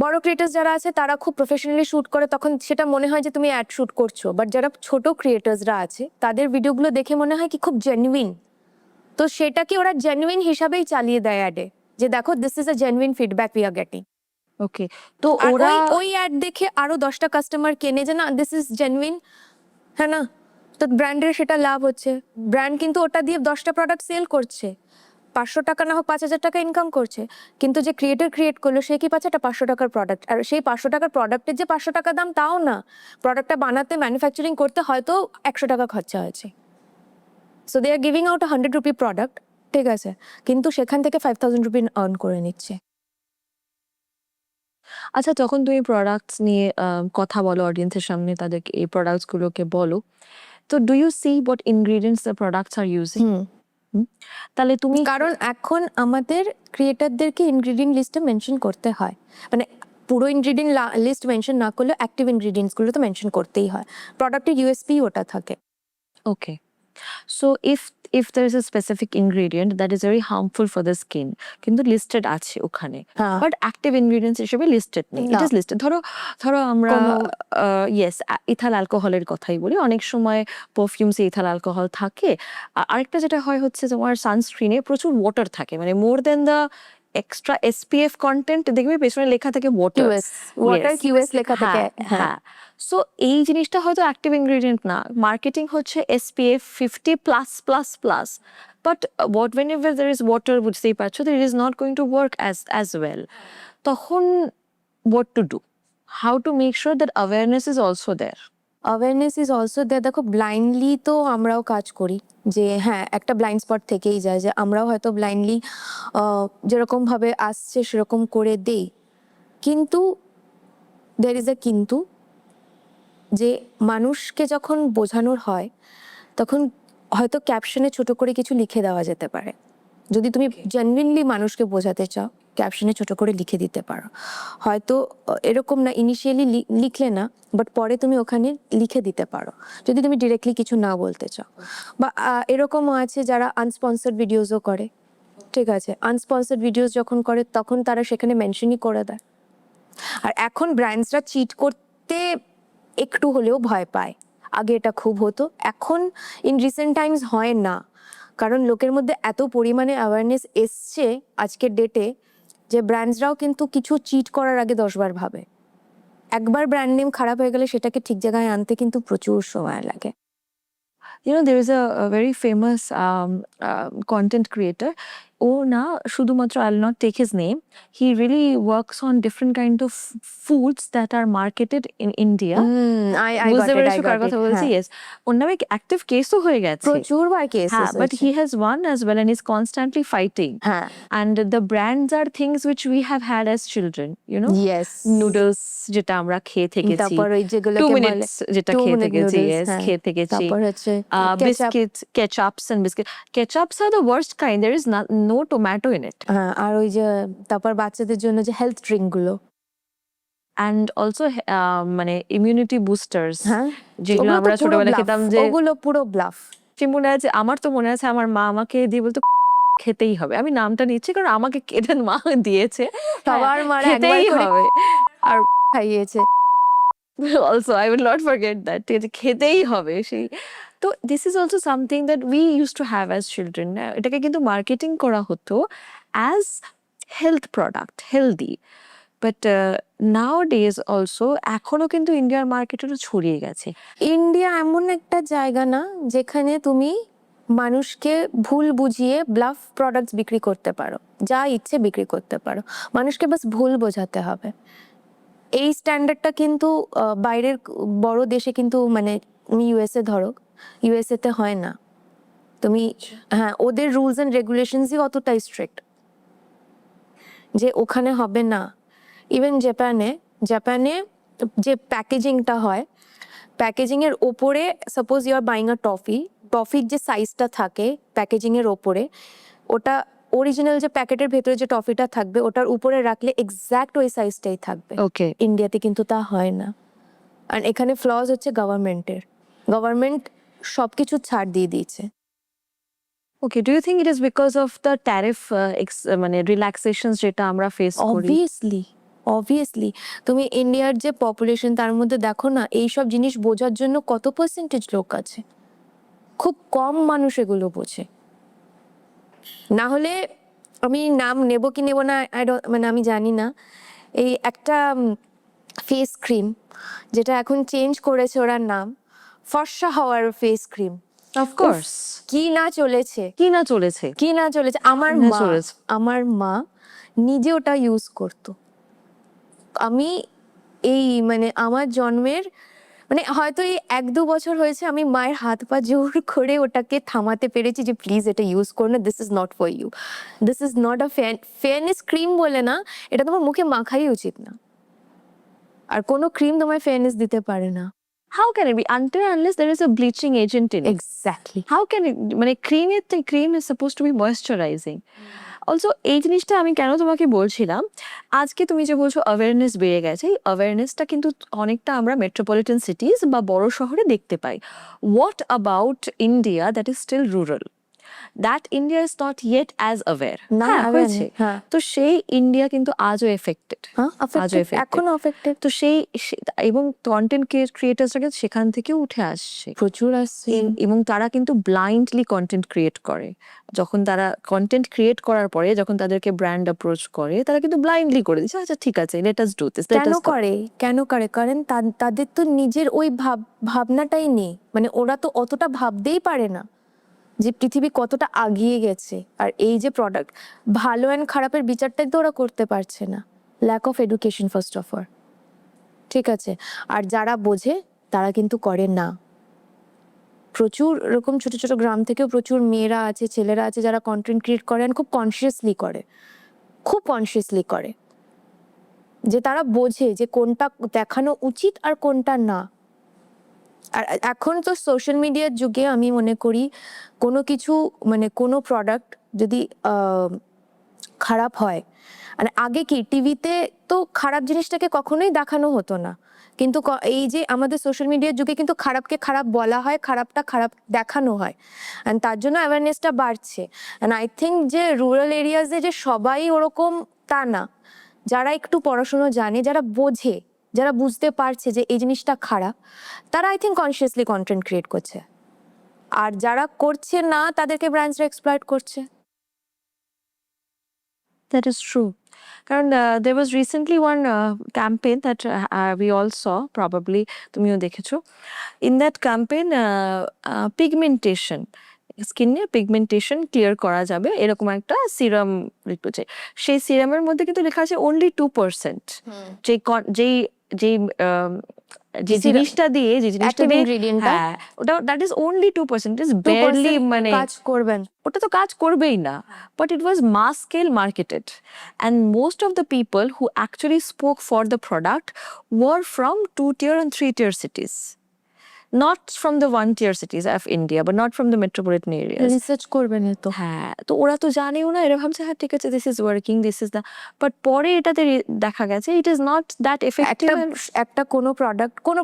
বড় ক্রিয়েটার্স যারা আছে তারা খুব প্রফেশনালি শ্যুট করে, তখন সেটা মনে হয় যে তুমি অ্যাড শ্যুট করছো, বাট যারা ছোট ক্রিয়েটার্সরা আছে তাদের ভিডিওগুলো দেখে মনে হয় কি খুব জেনুইন, তো সেটাকে ওরা জেনুইন হিসাবেই চালিয়ে দেয় অ্যাডে, যে দেখো this is a genuine feedback we are getting. Okay, তো আর ওরা ওই অ্যাড দেখে আরো 10টা কাস্টমার কেনে যে না দিস ইজ জেনুইন, হ্যাঁ না, তো ব্র্যান্ডের সেটা লাভ হচ্ছে, ব্র্যান্ড কিন্তু ওটা দিয়ে 10টা প্রোডাক্ট সেল করছে, 500 টাকা না হোক 5,000 টাকা ইনকাম করছে, কিন্তু যে ক্রিয়েটর ক্রিয়েট করলো সে কি পাচ্ছে, একটা 500 টাকার প্রোডাক্ট, আর সেই 500 টাকার প্রোডাক্টের যে 500 টাকা দাম তাও না, প্রোডাক্টটা বানাতে ম্যানুফ্যাকচারিং করতে হয়তো 100 টাকা খরচা হয়েছে, so they are giving out 100 rupee product, ঠিক আছে, কিন্তু সেখান থেকে 5,000 রুপি আর্ন করে নিচ্ছে। আচ্ছা, যখন তুমি প্রোডাক্টস নিয়ে কথা বলো অডিয়েন্সের সামনে, তাদেরকে এই প্রোডাক্টস গুলোকে বলো, তো do you see what ingredients the products are using? তাহলে তুমি কারণ এখন আমাদের ক্রিয়েটারদেরকে ইনগ্রিডিয়েন্ট লিস্টে মেনশন করতে হয়, মানে পুরো ইনগ্রিডিয়েন্ট লিস্ট মেনশন না করলেও অ্যাক্টিভ ইনগ্রিডিয়েন্টস গুলো তো মেনশন করতেই হয়, প্রোডাক্টের ইউএসপি ওটা থাকে। ওকে, so if there is a specific ingredient that is very harmful for the skin, কিন্তু লিস্টেড আছে ওখানে, হ্যাঁ। বাট অ্যাক্টিভ ইনগ্রিডিয়েন্টস হিসেবে লিস্টেড নেই, ইট না। Is listed. ধরো ধরো আমরা কোনো- ইয়েস, ইথাল অ্যালকোহলের কথাই বলি, অনেক সময় পারফিউমসে ইথাল অ্যালকোহল থাকে। আরেকটা যেটা হয় হচ্ছে তোমার সানস্ক্রিনে প্রচুর ওয়াটার থাকে, মানে মোর দেন দ্য এক্সট্রা এসপিএফ কন্টেন্ট, দেখবে পেছনে লেখা থাকে ওয়াটার, কিউএস, ওয়াটার কিউএস লেখা থাকে, হ্যাঁ। হ্যাঁ। সো এই জিনিসটা হয়তো অ্যাক্টিভ ইনগ্রেডিয়েন্ট না, মার্কেটিং হচ্ছে SPF 50 plus plus plus, but what whenever there is water, বুঝতেই পারছো that it is not going to work as well, তখন what to do, how to make sure that awareness is also there? Awareness is also there. দেখো, blindly তো আমরাও কাজ করি, যে হ্যাঁ একটা ব্লাইন্ড স্পট থেকেই যায়, যে আমরাও হয়তো ব্লাইন্ডলি যেরকমভাবে আসছে সেরকম করে দেই, কিন্তু দের ইজ এ কিন্তু, যে মানুষকে যখন বোঝানোর হয় তখন হয়তো ক্যাপশনে ছোট করে কিছু লিখে দেওয়া যেতে পারে, যদি তুমি জেনুইনলি মানুষকে বোঝাতে চাও ক্যাপশনে ছোট করে লিখে দিতে পারো, হয়তো এরকম না ইনিশিয়ালি লিখলে না, বাট পরে তুমি ওখানে লিখে দিতে পারো যদি তুমি ডিরেক্টলি কিছু না বলতে চাও। বা এরকমও আছে যারা আনস্পন্সার্ড ভিডিওসও করে, ঠিক আছে, আনস্পন্সার্ড ভিডিওস যখন করে তখন তারা সেখানে মেনশনই করে দেয়। আর এখন ব্র্যান্ডসরা চিট করতে একটু হলেও ভয় পায়, আগে এটা খুব হতো, এখন ইন রিসেন্ট টাইমস হয় না, কারণ লোকের মধ্যে এত পরিমাণে অ্যাওয়ারনেস এসছে আজকের ডেটে, যে ব্র্যান্ডসরাও কিন্তু কিছু চিট করার আগে 10বার ভাবে, একবার ব্র্যান্ড নেম খারাপ হয়ে গেলে সেটাকে ঠিক জায়গায় আনতে কিন্তু প্রচুর সময় লাগে। You know, there is a very famous content creator. ও না শুধুমাত্র, I'll not take his name, he really works on different kind of foods that are marketed in India. বুঝতে পেরেছো কার কথা বলছি? Yes, ওর নামে অ্যাক্টিভ কেসও হয়ে গেছে প্রচুর বার কেস, হ্যাঁ, but he has won as well and is constantly fighting. হ্যাঁ, And the brands are things which we have had as children, you know, yes, noodles যেটা আমরা খেয়ে থেকেছি, তারপর ওই যেগুলো 2 minutes যেটা খেয়ে থেকেছি, yes, খেয়ে থেকেছি, তারপর হচ্ছে biscuits, ketchups and biscuits. Ketchups are the worst kind. There is no tomato in it. হ্যাঁ, আর ওই যে তারপর বাচ্চাদের জন্য যে হেলথ ড্রিঙ্ক গুলো, And also মানে immunity boosters, হ্যাঁ, যেগুলো ওগুলো তো আমরা পুরো ছোটবেলায় bluff, খেতাম, যে ওগুলো পুরো ব্লাফ। মনে আছে, আমার তো মনে আছে আমার মা আমাকে দিয়ে বলতো খেতেই হবে, আমি নামটা নিচ্ছি কারণ আমাকে কেটে মা দিয়েছে, সবার মারা একবার খেতেই করে হবে, আর খাইয়েছে। also I will not forget that, ঠিক আছে, খেতেই হবে সেই। তো this is also something that we use to have as children, এটাকে কিন্তু মার্কেটিং করা হতো as health product, healthy, but now days also এখনো কিন্তু ইন্ডিয়ার মার্কেটেরও ছড়িয়ে গেছে। ইন্ডিয়া এমন একটা জায়গা না যেখানে তুমি মানুষকে ভুল বুঝিয়ে ব্লাফ প্রোডাক্টস বিক্রি করতে পারো, যা ইচ্ছে বিক্রি করতে পারো, মানুষকে বাস ভুল বোঝাতে হবে। এই স্ট্যান্ডার্ডটা কিন্তু বাইরের বড় দেশে কিন্তু, মানে তুমি ইউএসএ ধরো, ইউএসএ তে হয় না, তুমি হ্যাঁ ওদের রুলস অ্যান্ড রেগুলেশনসই অতটাই স্ট্রিক্ট যে ওখানে হবে না। ইভেন জাপানে যে প্যাকেজিংটা হয় প্যাকেজিং এর ওপরে suppose you are buying a টফির যে সাইজটা থাকে প্যাকেজিং এর ওপরে, ওটা অরিজিনাল যে প্যাকেটের ভেতরে যে টফিটা থাকবে ওটার উপরে রাখলে এক্স্যাক্ট ওই সাইজটাই থাকবে। ওকে, ইন্ডিয়াতে কিন্তু তা হয় না। আর এখানে ফ্লজ হচ্ছে গভর্নমেন্ট সবকিছু ছাড় দিয়ে দিয়েছে। Okay, do you think it is because of the tariff মানে রিল্যাক্সেশনস যেটা আমরা ফেস করি? অবভিয়াসলি তুমি ইন্ডিয়ার যে পপুলেশন তার মধ্যে দেখো না, এইসব জিনিস বোঝার জন্য কত পার্সেন্টেজ লোক আছে, খুব কম মানুষ এগুলো বোঝে। না হলে আমি নাম নেব কি নেব না মানে আমি জানি না, এই একটা ফেস ক্রিম যেটা এখন চেঞ্জ করেছে ওরা নাম, ফর্সা হওয়ার ফেস ক্রিম, অফকোর্স, কি না চলেছে আমার না মা চলেছে। আমার মা নিজে ওটা ইউজ করতো। আমি এই মানে আমার জন্মের মানে হয়তো এই 1-2 বছর হয়েছে আমি মায়ের হাত পা জোর করে ওটাকে থামাতে পেরেছি যে প্লিজ এটা ইউজ করো না, this is not for you, this is not a fairness cream বলে না, এটা তোমার মুখে মাখাই উচিত না। আর কোনো ক্রিম তোমায় ফেয়ারনেস দিতে পারে না। How can it be until and unless there is a bleaching agent in it? Exactly. How can it, মানে cream is supposed to be moisturizing. Also এই জিনিসটা আমি কেন তোমাকে বলছিলাম, আজকে তুমি যে বলছো অ্যাওয়ারনেস বেড়ে গেছে, এই অ্যাওয়ারনেসটা কিন্তু অনেকটা আমরা মেট্রোপলিটন সিটিজ বা বড় শহরে দেখতে পাই। What about India that is still rural? That India is not yet as aware. না, হ্যাঁ, aware হয়েছে। নেই, হ্যাঁ। তো সেই ইন্ডিয়া কিন্তু আজও এফেক্টেড, এখনো অ্যাফেক্টেড, তো এবং কন্টেন্ট ক্রিয়েটার্সরা কিন্তু সেখান থেকেও উঠে আসছে প্রচুর আসছে। এবং তারা কিন্তু ব্লাইন্ডলি কন্টেন্ট ক্রিয়েট করে। যখন তারা কন্টেন্ট ক্রিয়েট করার পরে যখন তাদেরকে ব্র্যান্ড অ্যাপ্রোচ করে, তারা কিন্তু ব্লাইন্ডলি করে দিচ্ছে, আচ্ছা ঠিক আছে, লেট আস ডু দিস। কেন করে কারণ তাদের তো নিজের ওই ভাবনাটাই নেই, মানে ওরা তো অতটা ভাবতেই পারে না যে পৃথিবী কতটা আগিয়ে গেছে। আর এই যে প্রোডাক্ট ভালো অ্যান্ড খারাপের বিচারটাই তো ওরা করতে পারছে না, lack of education first of all, ঠিক আছে। আর যারা বোঝে তারা কিন্তু করে না। প্রচুর এরকম ছোট ছোট গ্রাম থেকেও প্রচুর মেয়েরা আছে, ছেলেরা আছে যারা কন্টেন্ট ক্রিয়েট করে খুব কনসিয়াসলি করে, যে তারা বোঝে যে কোনটা দেখানো উচিত আর কোনটা না। আর এখন তো সোশ্যাল মিডিয়ার যুগে আমি মনে করি কোনো কিছু মানে কোনো প্রোডাক্ট যদি খারাপ হয়, মানে আগে কি টিভিতে তো খারাপ জিনিসটাকে কখনোই দেখানো হতো না, কিন্তু এই যে আমাদের সোশ্যাল মিডিয়ার যুগে কিন্তু খারাপকে খারাপ বলা হয়, খারাপটা খারাপ দেখানো হয়, অ্যান্ড তার জন্য অ্যাওয়ারনেসটা বাড়ছে। অ্যান্ড আই থিঙ্ক যে রুরাল এরিয়াজে যে সবাই ওরকম তা না, যারা একটু পড়াশুনো জানে, যারা বোঝে, যারা বুঝতে পারছে যে এই জিনিসটা খারাপ, তারা I think consciously content create করছে। আর যারা করছে না তাদেরকে ব্র্যান্ডসরা এক্সপ্লয়েট করছে। That is true. কারণ there was recently one campaign that we all saw, probably তুমিও দেখেছো. In that campaign, pigmentation, স্কিনে পিগমেন্টেশন ক্লিয়ার করা যাবে এরকম একটা সিরাম লিখছে। সেই সিরামের মধ্যে কিন্তু লেখা আছে only 2%। যেই যেই যে জিনিসটা দিয়ে হ্যাঁ, ওটা that is only 2%, is barely, মানে কাজ করবেন, ওটা তো কাজ করবেই না। But it was mass scale marketed, and most of the people who actually spoke for the product were from 2-tier and 3-tier cities, not from the 1-tier cities of India, but not from the metropolitan areas. Research করবেন তো। হ্যাঁ, তো ওরা তো জানেও না, এরা ভাবছে হ্যাঁ ঠিক আছে, this is working, this is the, but পরে এটাতে দেখা গেছে it is not that effective. একটা কোনো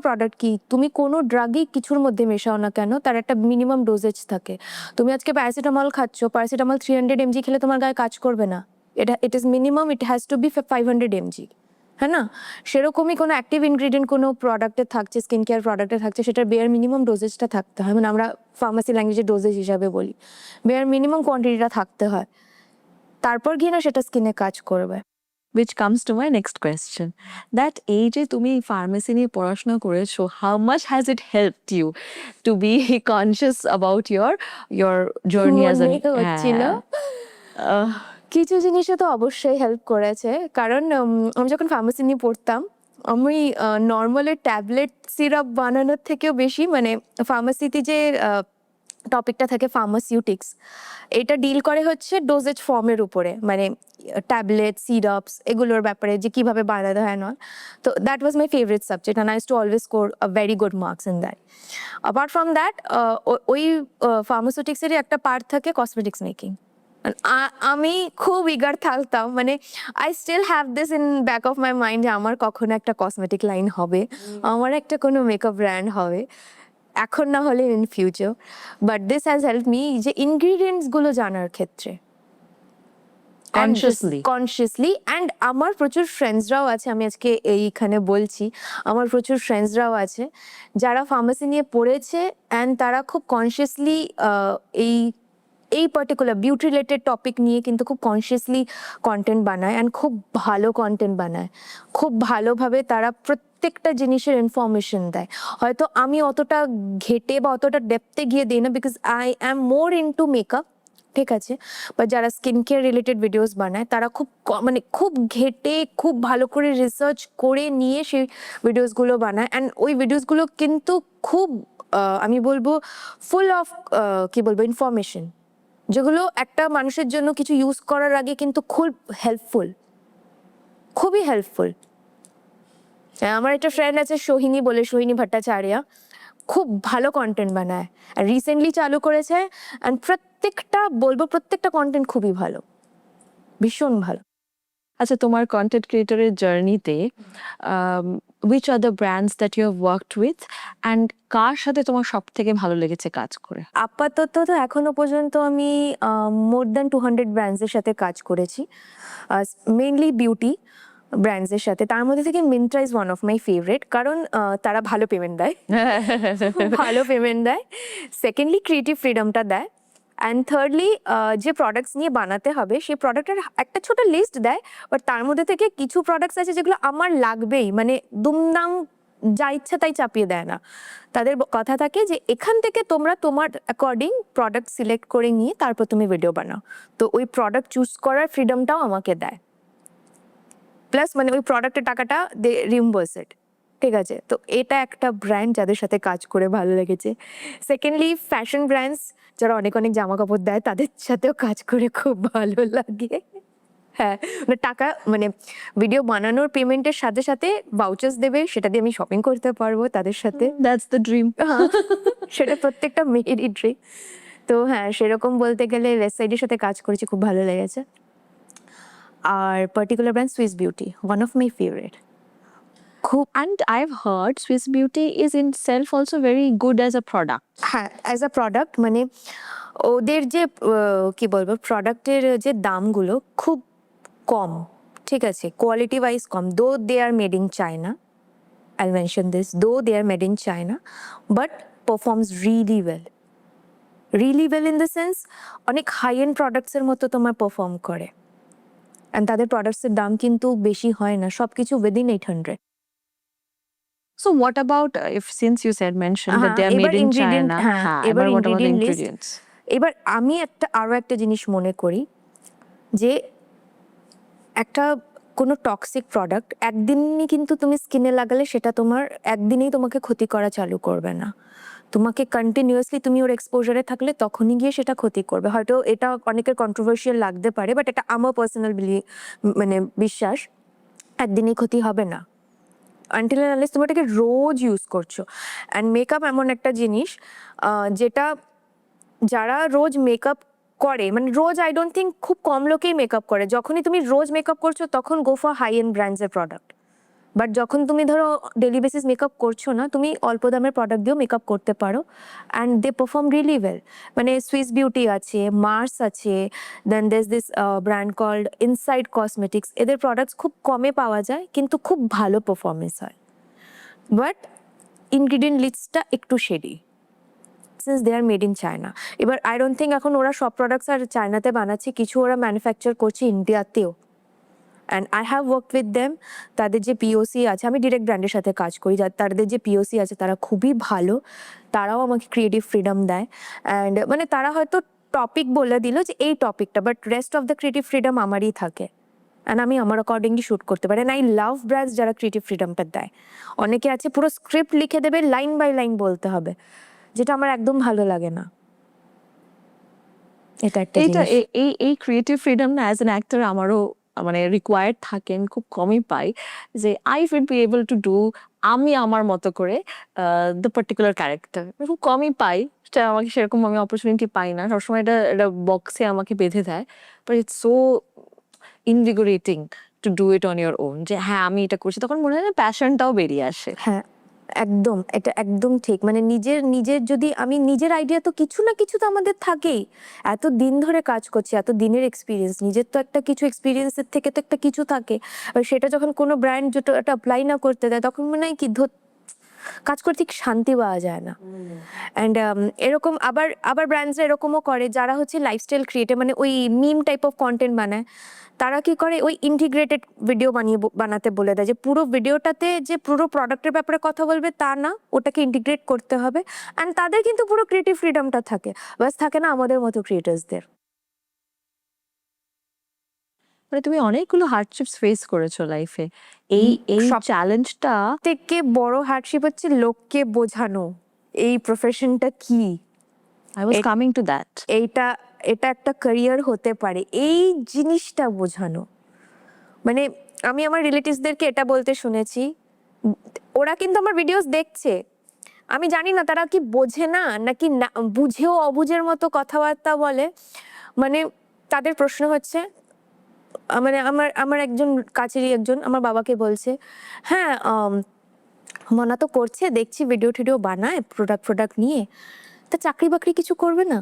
প্রোডাক্ট কি তুমি কোনো ড্রাগই কিছুর মধ্যে মেশাও না কেন, তার একটা মিনিমাম ডোজেজ থাকে। তুমি আজকে প্যারাসিটামল খাচ্ছ, প্যারাসিটামল 300 mg খেলে তোমার গায়ে কাজ করবে না, it is minimum, it has to be 500 mg, হ্যাঁ না? সেরকমই কোনো অ্যাক্টিভ ইনগ্রিডিয়েন্ট কোনো প্রোডাক্টে থাকছে, স্কিন কেয়ার প্রোডাক্টে থাকছে, সেটার বেয়ার মিনিমাম ডোজেজটা থাকতে হয়, মানে আমরা ফার্মাসি ল্যাঙ্গুয়েজে ডোজেজ হিসাবে বলি, বেয়ার মিনিমাম কোয়ান্টিটিটা থাকতে হয়, তারপর গিয়ে না সেটা স্কিনে কাজ করবে। Which comes to my next question, that এই যে তুমি ফার্মেসি নিয়ে পড়াশোনা করেছো, how much has it helped you to be conscious about your journey as মনেই তো হচ্ছিল। কিছু জিনিসে তো অবশ্যই হেল্প করেছে, কারণ আমি যখন ফার্মাসি নিয়ে পড়তাম, আমি নর্মালের ট্যাবলেট সিরাপ বানানোর থেকেও বেশি মানে ফার্মাসিতে যে টপিকটা থাকে ফার্মাসিউটিক্স। এটা ডিল করে হচ্ছে ডোজেজ ফর্মের উপরে, মানে ট্যাবলেট, সিরাপস এগুলোর ব্যাপারে যে কিভাবে বানাতে হয় না। তো that was my favourite subject and I use to always score a very good marks in that. Apart from that ওই ফার্মাসিউটিক্সেরই একটা পার্ট থাকে কসমেটিক্স মেকিং। আমি খুব ইগার থাকতাম, মানে I still have this in back of my mind যে আমার কখনো একটা কসমেটিক লাইন হবে, আমার একটা কোনো মেকআপ ব্র্যান্ড হবে, এখন না হলে in future. But this has help me যে ইনগ্রিডিয়েন্টস গুলো জানার ক্ষেত্রে কনসিয়াসলি। অ্যান্ড আমার প্রচুর ফ্রেন্ডসরাও আছে, আমি আজকে এইখানে বলছি, আমার প্রচুর ফ্রেন্ডসরাও আছে যারা ফার্মাসি নিয়ে পড়েছে অ্যান্ড তারা খুব কনসিয়াসলি এই এই পার্টিকুলার বিউটি রিলেটেড টপিক নিয়ে কিন্তু খুব কনসিয়াসলি কন্টেন্ট বানায় অ্যান্ড খুব ভালো কন্টেন্ট বানায়, খুব ভালোভাবে তারা প্রত্যেকটা জিনিসের ইনফরমেশন দেয়। হয়তো আমি অতটা ঘেটে বা অতটা ডেপথে গিয়ে দিই না, because I am more into makeup, ঠিক আছে। বা যারা স্কিন কেয়ার রিলেটেড ভিডিওস বানায় তারা খুব মানে খুব ঘেটে খুব ভালো করে রিসার্চ করে নিয়ে সেই ভিডিওসগুলো বানায় অ্যান্ড ওই ভিডিওসগুলো কিন্তু খুব আমি বলবো ফুল অফ কি বলবো ইনফরমেশন, যেগুলো একটা মানুষের জন্য কিছু ইউজ করার আগে কিন্তু খুব হেল্পফুল, খুবই হেল্পফুল। আমার একটা ফ্রেন্ড আছে সোহিনী বলে, সোহিনী ভট্টাচার্য, খুব ভালো কন্টেন্ট বানায়, আর রিসেন্টলি চালু করেছে অ্যান্ড প্রত্যেকটা কন্টেন্ট খুবই ভালো, ভীষণ ভালো। আচ্ছা, তোমার কন্টেন্ট ক্রিয়েটরের জার্নিতে which are the brands that you have worked with and কার সাথে তোমার সব থেকে ভালো লেগেছে কাজ করে? আপাতত তো এখনো পর্যন্ত আমি মোর দ্যান 200 ব্র্যান্ডসের সাথে কাজ করেছি, মেইনলি বিউটি ব্র্যান্ডসের সাথে। তার মধ্যে থেকে Myntra is one of my favourite, কারণ তারা ভালো পেমেন্ট দেয়, ভালো পেমেন্ট দেয়। সেকেন্ডলি ক্রিয়েটিভ ফ্রিডমটা দেয়। অ্যান্ড থার্ডলি যে প্রোডাক্টস নিয়ে বানাতে হবে সেই প্রোডাক্টের একটা ছোট লিস্ট দেয়, বাট তার মধ্যে থেকে কিছু প্রোডাক্টস আছে যেগুলো আমার লাগবেই, মানে দুমদাম যা ইচ্ছা তাই চাপিয়ে দেয় না। তাদের কথা থাকে যে এখান থেকে তোমরা তোমার অ্যাকর্ডিং প্রোডাক্ট সিলেক্ট করে নিয়ে তারপর তুমি ভিডিও বানাও। তো ওই প্রোডাক্ট চুজ করার ফ্রিডমটাও আমাকে দেয়, প্লাস মানে ওই প্রোডাক্টের টাকাটা দে রিম্বার্স ইট, ঠিক আছে। তো এটা একটা ব্র্যান্ড যাদের সাথে কাজ করে ভালো লেগেছে। সেকেন্ডলি ফ্যাশন ব্র্যান্ডস যারা অনেক অনেক জামা কাপড় দেয় তাদের সাথেও কাজ করে খুব ভালো লাগে। হ্যাঁ, মানে টাকা মানে ভিডিও বানানোর পেমেন্টের সাথে সাথে ভাউচার্স দেবে, সেটা দিয়ে আমি শপিং করতে পারবো তাদের সাথে। That's the dream. সেটা প্রত্যেকটা মেয়েরই ড্রিম। তো হ্যাঁ, সেরকম বলতে গেলে ওয়েবসাইটের সাথে কাজ করেছি, খুব ভালো লেগেছে। আর particular brand Swiss beauty, one of my favourite. খুব And I've heard Swiss Beauty is in itself also very good as a product. হ্যাঁ, অ্যাজ আ প্রোডাক্ট মানে ওদের যে কি বলবো প্রোডাক্টের যে দামগুলো খুব কম, ঠিক আছে, কোয়ালিটি ওয়াইজ কম। Though they are made in China, I mention this, though they are made in China, but performs really well, really well in the sense অনেক হাই এন্ড প্রোডাক্টসের মতো তোমার পারফর্ম করে। অ্যান্ড তাদের প্রোডাক্টসের দাম কিন্তু বেশি হয় না, সব কিছু within 800। So what about if since you said mentioned that they are এবার made in ingredient, China? হ্যাঁ, হ্যাঁ, এবার what about the ingredient list। ingredients? এবার আমি আরো একটা জিনিস মনে করি যে একটা কোনো টক্সিক প্রোডাক্ট একদিনই কিন্তু তুমি স্কিনে লাগালে সেটা তোমার একদিনেই তোমাকে ক্ষতি করা চালু করবে না, তোমাকে কন্টিনিউয়াসলি তুমি ওর এক্সপোজারে থাকলে তখনই গিয়ে সেটা ক্ষতি করবে। হয়তো এটা অনেকের কন্ট্রোভার্সিয়াল লাগতে পারে, বাট এটা আমার পার্সোনাল মানে বিশ্বাস, একদিনেই ক্ষতি হবে না আনটিল অ্যান্ড আনলেস তুমি এটাকে রোজ ইউজ করছো। অ্যান্ড মেকআপ এমন একটা জিনিস যেটা যারা রোজ মেকআপ করে, মানে রোজ আই ডোন্ট থিঙ্ক খুব কম লোকেই মেকআপ করে, যখনই তুমি রোজ মেকআপ করছো তখন গো ফর হাই এন্ড ব্র্যান্ডসের প্রোডাক্ট। বাট যখন তুমি ধরো ডেলি বেসিস মেকআপ করছো না, তুমি অল্প দামের প্রোডাক্ট দিয়েও মেকআপ করতে পারো and they perform really well. মানে সুইস বিউটি আছে, মার্স আছে, then there's this brand called Insight cosmetics, এদের প্রোডাক্টস খুব কমে পাওয়া যায় কিন্তু খুব ভালো পারফরমেন্স হয়, বাট ইনগ্রিডিয়েন্ট লিস্টটা একটু shady since they are made in China. এবার আই ডোন্ট থিঙ্ক এখন ওরা সব প্রোডাক্টস আর চায়নাতে বানাচ্ছে, কিছু ওরা ম্যানুফ্যাকচার করছে ইন্ডিয়াতেও। And I have worked with them. তাদের যে পিওসি আছে, আমি ডিরেক্ট ব্র্যান্ডের সাথে কাজ করি, তাদের যে পিওসি আছে তারা খুবই ভালো, তারাও আমাকে ক্রিয়েটিভ ফ্রিডম দেয়। অ্যান্ড মানে তারা হয়তো টপিক বলে দিল যে এই টপিকটা, but rest of the creative freedom আমারই থাকে অ্যান্ড আমি আমার অ্যাকর্ডিংলি শ্যুট করতে পারি। অ্যান্ড আই লাভ ব্র্যান্ডস যারা ক্রিয়েটিভ ফ্রিডমটা দেয়। অনেকে আছে পুরো স্ক্রিপ্ট লিখে দেবে, লাইন বাই লাইন বলতে হবে, যেটা আমার একদম ভালো লাগে না। এটা একটা এইটা জিনিস। এই ক্রিয়েটিভ ফ্রিডম না অ্যাজ অ্যান অ্যাক্টর আমারও মানে রিকোয়ার্ড থাকেন, খুব কমই পাই যে I will be able to do আমি আমার মতো করে দ্য পার্টিকুলার ক্যারেক্টার, খুব কমই পাই। সেটা আমাকে সেরকম আমি অপরচুনিটি পাই না, সবসময় এটা এটা বক্সে আমাকে বেঁধে দেয়। But it's so invigorating to do it on your own, যে হ্যাঁ আমি এটা করছি, তখন মনে হয় প্যাশনটাও বেরিয়ে আসে। হ্যাঁ একদম, এটা একদম ঠিক। মানে নিজের নিজের যদি আমি নিজের আইডিয়া তো কিছু না কিছু তো আমাদের থাকেই। এত দিন ধরে কাজ করছি, এত দিনের এক্সপিরিয়েন্স, নিজের তো একটা কিছু এক্সপিরিয়েন্সের থেকে তো একটা কিছু থাকে। আর সেটা যখন কোনো ব্র্যান্ড যেটা এটা অ্যাপ্লাই না করতে দেয়, তখন মনে হয় কি কাজ করতে ঠিক শান্তি পাওয়া যায় না। অ্যান্ড এরকম আবার আবার ব্র্যান্ডসরা এরকমও করে যারা হচ্ছে লাইফস্টাইল ক্রিয়েটর, মানে ওই মিম টাইপ অফ কন্টেন্ট বানায়। তারা কি করে ওই ইন্টিগ্রেটেড ভিডিও বানাতে বলে দেয়, যে পুরো ভিডিওটাতে যে পুরো প্রোডাক্টের ব্যাপারে কথা বলবে তা না, ওটাকে ইন্টিগ্রেট করতে হবে। অ্যান্ড তাদের কিন্তু পুরো ক্রিয়েটিভ ফ্রিডমটা থাকে, বাস থাকে না আমাদের মতো ক্রিয়েটার্সদের। মানে তুমি অনেকগুলো হার্ডশিপস ফেস করেছো লাইফে, এই এই সব চ্যালেঞ্জটা। থেকে বড় হার্ডশিপ হচ্ছে লোককে বোঝানো এই প্রফেশনটা কি, I was coming to that. এইটা এটা একটা ক্যারিয়ার হতে পারে, এই জিনিসটা বোঝানো। মানে আমি আমার রিলেটিভসদেরকে এটা বলতে শুনেছি, ওরা কিন্তু আমার ভিডিওস দেখছে, আমি জানি না তারা কি বোঝে না নাকি না বুঝেও অবুঝের মতো কথাবার্তা বলে। মানে তাদের প্রশ্ন হচ্ছে, মানে আমার আমার একজন কাছেরই একজন আমার বাবাকে বলছে, হ্যাঁ মনা তো করছে, দেখছি ভিডিও টিডিও বানায় প্রোডাক্ট নিয়ে, তা চাকরি বাকরি কিছু করবে না?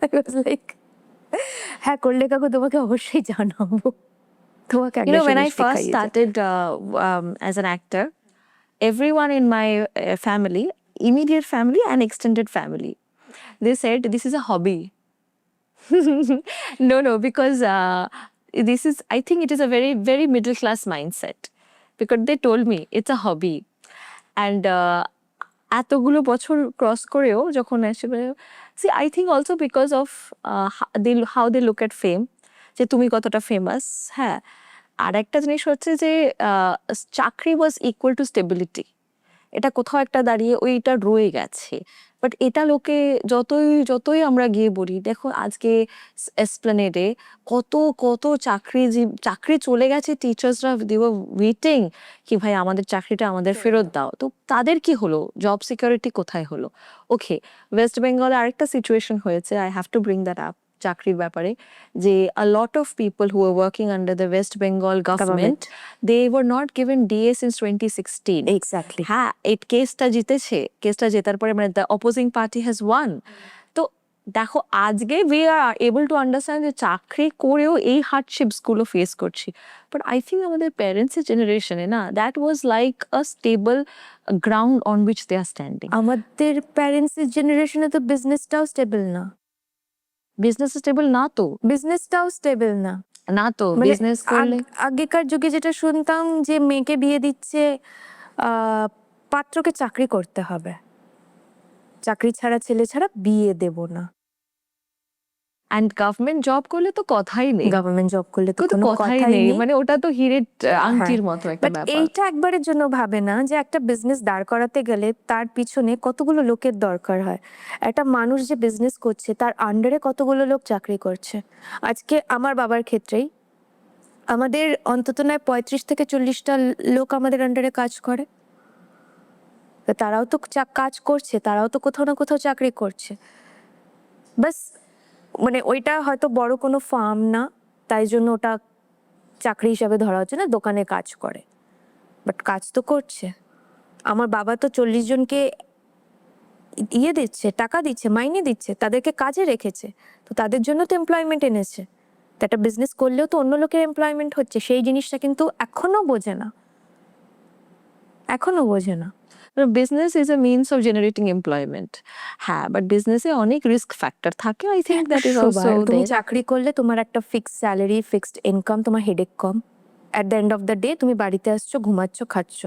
I was like, হ্যাঁ করলে কাকু তোমাকে অবশ্যই জানাবো, তোমাকে You একটা know, when I জিনিস first দেখাই যায়। started as an actor, everyone in my family, immediate family and extended family, they said this is a hobby. No, because this is, I think it is a very, very middle class mindset. Because they told me it's a hobby. And এতগুলো বছর cross করেও যখন আসলে see I think also because of how they look at fame, যে তুমি কতটা famous. হ্যাঁ, আর একটা জিনিস হচ্ছে যে চাকরি ওয়াজ ইকুয়াল টু স্টেবিলিটি, এটা কোথাও একটা দাঁড়িয়ে ওইটা রয়ে গেছে। বাট এটা লোকে যতই যতই আমরা গিয়ে বলি, দেখো আজকে এসপ্ল্যানেডে কত কত চাকরি চলে গেছে, টিচার্সরা দে ওয়ার ওয়েটিং কি ভাই আমাদের চাকরিটা আমাদের ফেরত দাও। তো তাদের কি হলো, জব সিকিউরিটি কোথায় হলো? ওকে, ওয়েস্ট বেঙ্গলে আরেকটা সিচুয়েশন হয়েছে, I have to bring that up চাকরির ব্যাপারে, যে a lot of people who were working under the West Bengal government, they were not given DA since 2016. Exactly. হ্যাঁ, এই কেসটা জিতেছে, কেসটা জেতার পরে মানে the opposing party has one. তো দেখো আজকে we are able to understand যে চাকরি করেও এই হার্ডশিপস গুলো ফেস করছি। বাট আই থিঙ্ক আমাদের প্যারেন্টসের জেনারেশনে না, that was like a stable ground on which they are standing. আমাদের প্যারেন্টসের জেনারেশনে তো বিজনেসটাও স্টেবল না। বিজনেস স্টেবল না তো, বিজনেসটাও স্টেবল না। না তো মানে বিজনেস করলে আগেকার যুগে যেটা শুনতাম যে মেয়েকে বিয়ে দিচ্ছে, পাত্রকে চাকরি করতে হবে, চাকরি ছাড়া ছেলে ছাড়া বিয়ে দেব না। অ্যান্ড গভর্নমেন্ট জব করলে তো কথাই নেই, গভর্নমেন্ট জব করলে তো তো কোনো কথাই কথাই নেই, নেই। মানে ওটা তো হিরের আংটির হ্যাঁ, মতো একটা বাট ব্যাপার। এইটা একবারের জন্য ভাবে না যে একটা বিজনেস দাঁড় করাতে গেলে তার পিছনে কতগুলো লোকের দরকার হয়। একটা মানুষ যে বিজনেস করছে তার আন্ডারে কতগুলো লোক চাকরি করছে। আজকে আমার বাবার ক্ষেত্রেই আমাদের অন্তত নয় 35 থেকে 40টা লোক আমাদের আন্ডারে কাজ করে। তো তারাও তো কাজ করছে, তারাও তো কোথাও না কোথাও চাকরি করছে। বাস মানে ওইটা হয়তো বড় কোনো ফার্ম না, তাই জন্য ওটা চাকরি হিসাবে ধরা হচ্ছে না, দোকানে কাজ করে, বাট কাজ তো করছে। আমার বাবা তো 40 জনকে ইয়ে দিচ্ছে, টাকা দিচ্ছে, মাইনে দিচ্ছে, তাদেরকে কাজে রেখেছে, তো তাদের জন্য তো এমপ্লয়মেন্ট এনেছে। তো একটা বিজনেস করলেও তো অন্য লোকের এমপ্লয়মেন্ট হচ্ছে, সেই জিনিসটা কিন্তু এখনো বোঝে না, এখনো বোঝে না। Business is a means of generating employment. হ্যাঁ, বাট বিজনেসে অনেক রিস্ক ফ্যাক্টর থাকে, I think that is also তুমি চাকরি করলে তোমার একটা ফিক্সড স্যালারি, ফিক্সড ইনকাম, তোমার headache com. At the end of the day তুমি বাড়িতে আসছো, ঘুমাচ্ছ, খাচ্ছ।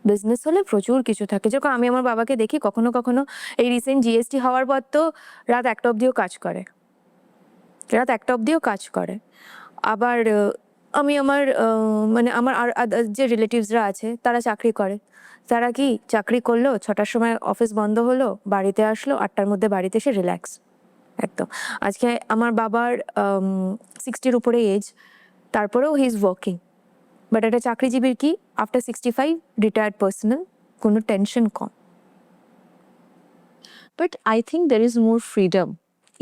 বিজনেস হলে প্রচুর কিছু থাকে, যেরকম আমি আমার বাবাকে দেখি কখনো কখনো এই রিসেন্ট জিএসটি হওয়ার পর তো রাত 1টা অবধিও কাজ করে, রাত 1টা অবধিও কাজ করে। আবার আমি আমার মানে আমার আর যে রিলেটিভসরা আছে তারা চাকরি করে, তারা কি চাকরি করলো, 6টার সময় অফিস বন্ধ হলো, বাড়িতে আসলো, 8টার মধ্যে বাড়িতে এসে রিল্যাক্স একদম। আজকে আমার বাবার 60-র উপরে এজ, তারপরেও হি ইজ ওয়ার্কিং। বাট একটা চাকরিজীবীর কি আফটার 65 রিটায়ার্ড পার্সোনাল, কোনো tension com. But I think there is more freedom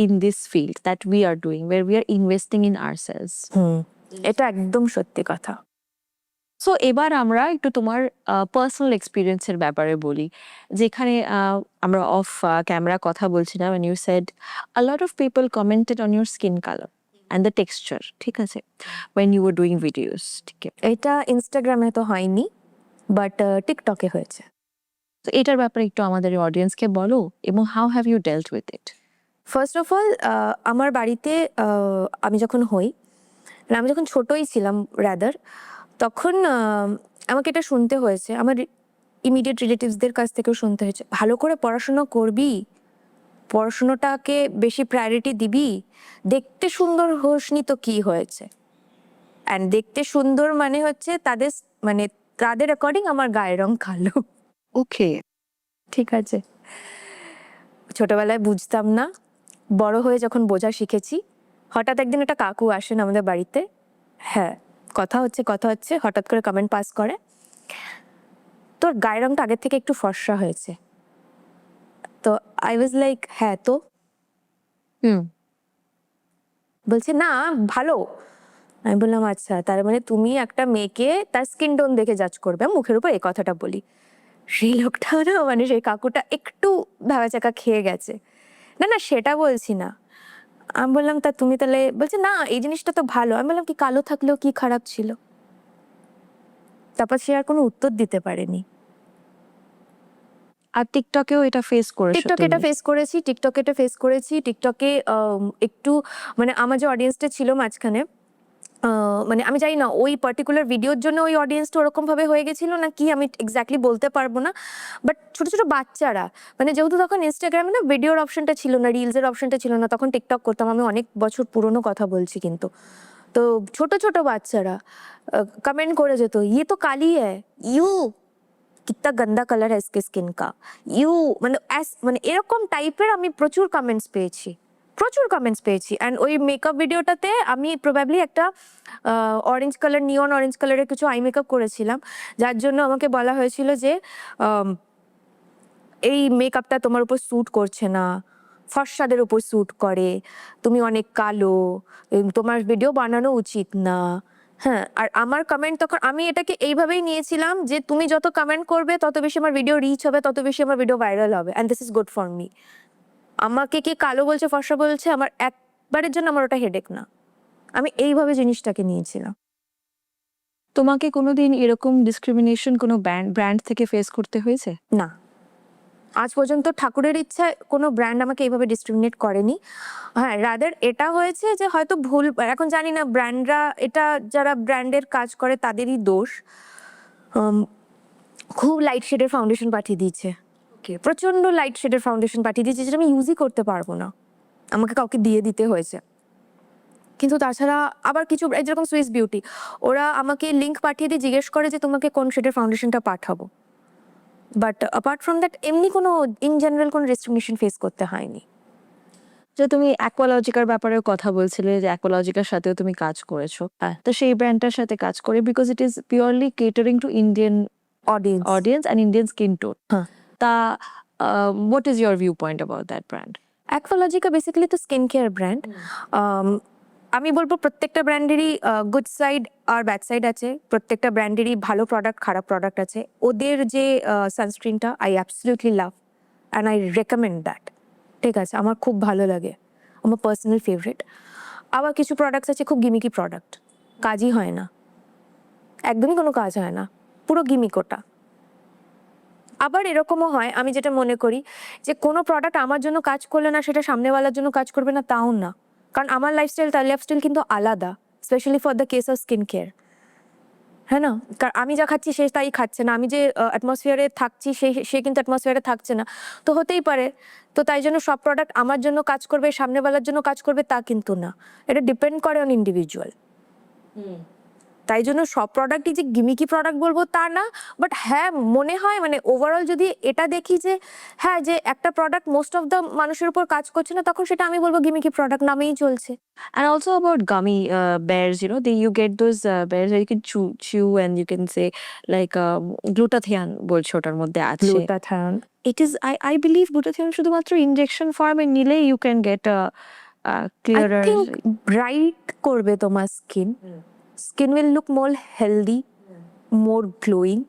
in this field that we are doing, where we are investing in ourselves. এটা একদম সত্যি কথা। সো এবার আমরা একটু তোমার পার্সোনাল এক্সপিরিয়েন্সের ব্যাপারে বলি, যেখানে আমরা অফ ক্যামেরা কথা বলছিলাম, and you said a lot of people commented on your skin color and the texture, ঠিক আছে, when you were doing videos, ঠিক আছে। এটা ইনস্টাগ্রামে তো হয়নি, বাট টিকটকে হয়েছে। তো এটার ব্যাপারে একটু আমাদের অডিয়েন্সকে বলো, এবং how have you dealt with it? First of all, আমার বাড়িতে আমি যখন হই, আমি যখন ছোটই ছিলাম রাদার, তখন আমাকে এটা শুনতে হয়েছে, আমার ইমিডিয়েট রিলেটিভসদের কাছ থেকেও শুনতে হয়েছে, ভালো করে পড়াশুনো করবি, পড়াশুনোটাকে বেশি প্রায়োরিটি দিবি, দেখতে সুন্দর হোসনি তো কি হয়েছে। অ্যান্ড দেখতে সুন্দর মানে হচ্ছে তাদের, মানে তাদের অ্যাকর্ডিং আমার গায়ের রং কালো। ওকে। ঠিক আছে, ছোটবেলায় বুঝতাম না, বড় হয়ে যখন বোঝা শিখেছি, হঠাৎ একদিন একটা কাকু আসেন আমাদের বাড়িতে, হ্যাঁ কথা হচ্ছে, হঠাৎ করে কমেন্ট পাস করে, তোর গায়ের রংটা আগের থেকে একটু ফর্সা হয়েছে। তো আই ওয়াজ লাইক হ্যাঁ তো, বলছে না ভালো। আমি বললাম আচ্ছা, তার মানে তুমি একটা মেয়েকে তার স্কিন টোন দেখে জাজ করবে, মুখের উপর এই কথাটা বলি। সেই লোকটা না, মানে সেই কাকুটা একটু ভেবাচাকা খেয়ে গেছে। না না সেটা বলছি না। আমি বললাম তা তুমি তাহলে, বলছে না এই জিনিসটা তো ভালো। আমি বললাম কি কালো থাকলেও কি খারাপ ছিল? তারপর সে আর কোনো উত্তর দিতে পারেনি। আর টিকটকেও এটা ফেস করেছো? টিকটকে এটা ফেস করেছি। টিকটকে একটু মানে আমার যে অডিয়েন্সটা ছিল মাঝখানে, মানে আমি জানি না ওই পার্টিকুলার ভিডিওর জন্য ওই অডিয়েন্সটা ওরকম ভাবে হয়ে গেছিল না কি, আমি এক্স্যাক্টলি বলতে পারবো না। বাট ছোট ছোট বাচ্চারা, মানে যেহেতু তখন ইনস্টাগ্রামে না ভিডিওর অপশনটা ছিল না, রিলসের অপশনটা ছিল না, তখন টিকটক করতাম আমি, অনেক বছর পুরনো কথা বলছি কিন্তু। তো ছোট ছোট বাচ্চারা কমেন্ট করে যেত, ইয়ে তো কালি হ্যায়, ইউ কিত্তা গন্দা কালার হ্যায় ইসকে স্কিন কা, ইউ মানে মানে এরকম টাইপের আমি প্রচুর কমেন্টস পেয়েছি। অ্যান্ড ওই মেকআপ ভিডিওটাতে আমি প্রবাবলি একটা অরেঞ্জ কালার, নিয়ন অরেঞ্জ কালারের কিছু আই মেকআপ করেছিলাম, যার জন্য আমাকে বলা হয়েছিল যে এই মেকআপটা তোমার উপর স্যুট করছে না, ফর্সাদের উপর স্যুট করে, তুমি অনেক কালো, তোমার ভিডিও বানানো উচিত না। হ্যাঁ, আর আমার কমেন্ট তখন, আমি এটাকে এইভাবেই নিয়েছিলাম যে তুমি যত কমেন্ট করবে তত বেশি আমার ভিডিও রিচ হবে, তত বেশি আমার ভিডিও ভাইরাল হবে, and this is good for me. আমাকে কি কালো বলছে, ফর্সা বলছে, আমার একবারের জন্য আমার ওটা হেডেক না। আমি এইভাবে জিনিসটাকে নিয়েছিলাম। তোমাকে কোনোদিন এরকম ডিসক্রিমিনেশন কোনো ব্র্যান্ড থেকে ফেস করতে হয়েছে? না, আজ পর্যন্ত ঠাকুরের ইচ্ছায় কোনো ব্র্যান্ড আমাকে এইভাবে ডিসক্রিমিনেট করেনি। হ্যাঁ, রাদার এটা হয়েছে যে হয়তো ভুল, এখন জানি না ব্র্যান্ডরা, এটা যারা ব্র্যান্ডের কাজ করে তাদেরই দোষ। খুব লাইট শেডের ফাউন্ডেশন পাঠিয়ে দিয়েছে, প্রচন্ড লাইট শেডের ফাউন্ডেশন পাঠিয়ে দিয়েছে, যেটা আমি ইউজই করতে পারবো না, আমাকে কাউকে দিয়ে দিতে হয়েছে। কিন্তু তাছাড়া আবার কিছু যেরকম সুইস বিউটি, ওরা আমাকে লিঙ্ক পাঠিয়ে দিয়ে জিজ্ঞেস করে যে তোমাকে কোন শেডের ফাউন্ডেশনটা পাঠাবো। বাট অ্যাপার্ট ফ্রম দ্যাট এমনি কোনো ইন জেনারেল কোনো রেস্ট্রিকশন ফেস করতে হয়নি। যে তুমি অ্যাকোয়ালজিকার ব্যাপারেও কথা বলছিলে, যে অ্যাকোয়ালজিকার সাথেও তুমি কাজ করেছো, তো সেই ব্র্যান্ডটার সাথে কাজ করে, because it is purely catering to Indian audience and Indian skin tone. তা what is your viewpoint about that brand? Aqualogica basically তো স্কিন কেয়ার ব্র্যান্ড। আমি বলবো প্রত্যেকটা ব্র্যান্ডেরই গুড সাইড আর ব্যাড সাইড আছে, প্রত্যেকটা ব্র্যান্ডেরই ভালো প্রোডাক্ট, খারাপ প্রোডাক্ট আছে। ওদের যে সানস্ক্রিনটা I absolutely love and I recommend that. ঠিক আছে, আমার খুব ভালো লাগে, আমার পার্সোনাল ফেভারিট। আবার কিছু প্রোডাক্টস আছে খুব গিমিকি প্রোডাক্ট, কাজই হয় না, একদমই কোনো কাজ হয় না, পুরো গিমিক ওটা। আবার এরকমও হয়, আমি যেটা মনে করি যে কোনো প্রোডাক্ট আমার জন্য কাজ করলে না সেটা সামনেওয়ালার জন্য কাজ করবে না, তাও না, কারণ আমার লাইফস্টাইল তার লাইফস্টাইল কিন্তু আলাদা, specially for the case of skin care. হ্যাঁ না, কারণ আমি যা খাচ্ছি সে তাই খাচ্ছে না, আমি যে অ্যাটমসফিয়ারে থাকছি সে কিন্তু অ্যাটমসফিয়ারে থাকছে না, তো হতেই পারে। তো তাই জন্য সব প্রোডাক্ট আমার জন্য কাজ করবে, সামনেওয়ালার জন্য কাজ করবে তা কিন্তু না, এটা ডিপেন্ড করে অন ইন্ডিভিজুয়াল। তাই জন্য সব প্রোডাক্টই যে গিমিকি প্রোডাক্ট বলবো তা না, বাট হ্যাঁ মনে হয় মানে ওভারঅল যদি এটা দেখি যে হ্যাঁ যে একটা প্রোডাক্ট মোস্ট অফ দ্য মানুষের উপর কাজ করছে না, তখন সেটা আমি বলবো গিমিকি প্রোডাক্ট নামেই চলছে। And also about gummy bears, you get those bears where you can chew and you can say like glutathione বলছে ওটার মধ্যে আছে। Glutathione, It is, I believe glutathione শুধুমাত্র ইনজেকশন ফর্মে নিলেই you can get a I clearer. Think bright করবে তোমার skin will look more healthy, more glowing,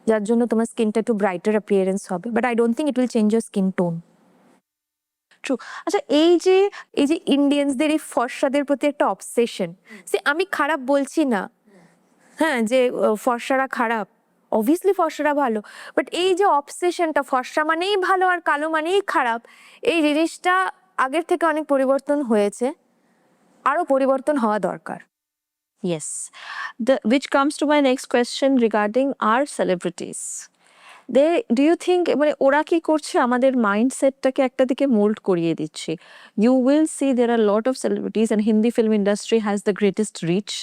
যার জন্য তোমার স্কিনটা একটু ব্রাইটার অ্যাপিয়ারেন্স হবে, but I don't think it will change your skin tone. True. আচ্ছা, এই যে ইন্ডিয়ানসদের এই ফর্সাদের প্রতি একটা অবসেশন, সে আমি খারাপ বলছি না, হ্যাঁ যে ফর্সারা খারাপ, অবভিয়াসলি ফর্সারা ভালো, বাট এই যে অবসেশনটা ফর্সা মানেই ভালো আর কালো মানেই খারাপ, এই জিনিসটা আগের থেকে অনেক পরিবর্তন হয়েছে, আরো পরিবর্তন হওয়া দরকার। yes, which comes to my next question regarding our celebrities. Do you think মানে ওরা কি করছে আমাদের মাইন্ডসেটটাকে একটা দিকে মোল্ড করিয়ে দিচ্ছে? You will see there are a lot of celebrities and Hindi film industry has the greatest reach.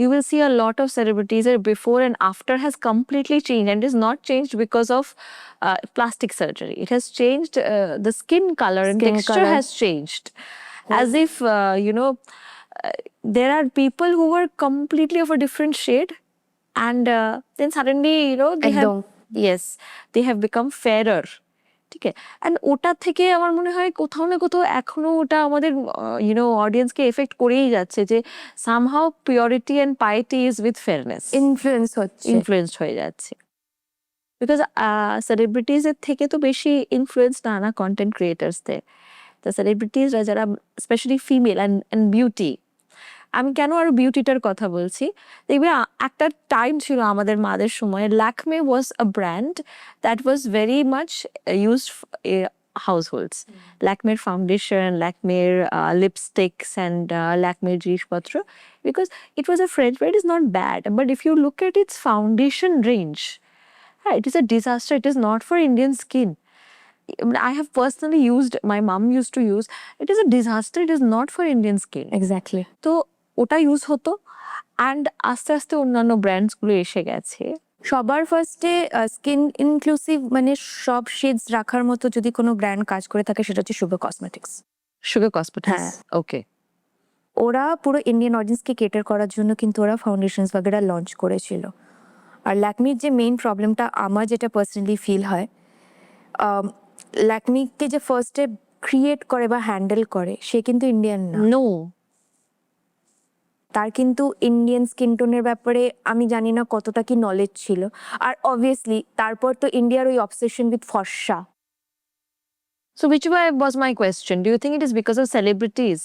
You will see a lot of celebrities before and after has completely changed, and it is not changed because of plastic surgery. It has changed, the skin color and Skin texture color. has changed. As if there are people who were completely of a different shade, and then suddenly they have, একদম। yes, they have become fairer. ঠিক আছে, and ওটা থেকে আমার মনে হয় কোথাও না কোথাও এখনো ওটা আমাদের অডিয়েন্সকে এফেক্ট করেই যাচ্ছে যে সামহাউ পিওরিটি অ্যান্ড পাইটি ইজ উইথ ফেয়ারনেস ইনফ্লুয়েন্স হচ্ছে। ইনফ্লুয়েন্সড হয়ে যাচ্ছে, বিকজ সেলিব্রিটিজ এর থেকে তো বেশি ইনফ্লুয়েন্স না কন্টেন্ট ক্রিয়েটার্সদের। দ্য সেলিব্রিটিজরা যারা স্পেশালি ফিমেল অ্যান্ড বিউটি, আমি কেন আরো বিউটিটার কথা বলছি, দেখবে একটা টাইম ছিল আমাদের মাদের সময়, Lakme was a brand that was very much used households. ল্যাকমের ফাউন্ডেশন, ল্যাকমের লিপস্টিক্স অ্যান্ড ল্যাকমের জিনিসপত্র, because it was a French brand, is not bad, but if you look at its foundation range, হ্যাঁ, it is a disaster. It is not for Indian skin. I have personally used, my mom used to use, it is a disaster. It is not for Indian skin. Exactly. তো ওটা use হতো, and আস্তে আস্তে অন্যান্য ব্র্যান্ডসগুলো এসে গেছে। সবার ফার্স্টে স্কিন ইনক্লুসিভ মানে সব শেডস রাখার মতো যদি কোনো ব্র্যান্ড কাজ করে থাকে সেটা হচ্ছে শুভ কসমেটিক্স। সুগার কসমেটিক্স, হ্যাঁ। ওকে। ওরা পুরো ইন্ডিয়ান অডিয়েন্সকে কেটার করার জন্য কিন্তু ওরা ফাউন্ডেশনস বাগেরা লঞ্চ করেছিল। আর ল্যাকমির যে মেইন প্রবলেমটা আমার যেটা পার্সোনালি ফিল হয়, ল্যাকমিকে যে ফার্স্টে ক্রিয়েট করে বা হ্যান্ডেল করে সে কিন্তু ইন্ডিয়ান না। নো, তার কিন্তু ইন্ডিয়ান স্কিন টোনের ব্যাপারে আমি জানি না কতটা কি নলেজ ছিল। আর অবভিয়াসলি তারপর তো ইন্ডিয়ার ওই অবসেশন উইথ ফর্সা। so which was my question, do you think it is because of celebrities?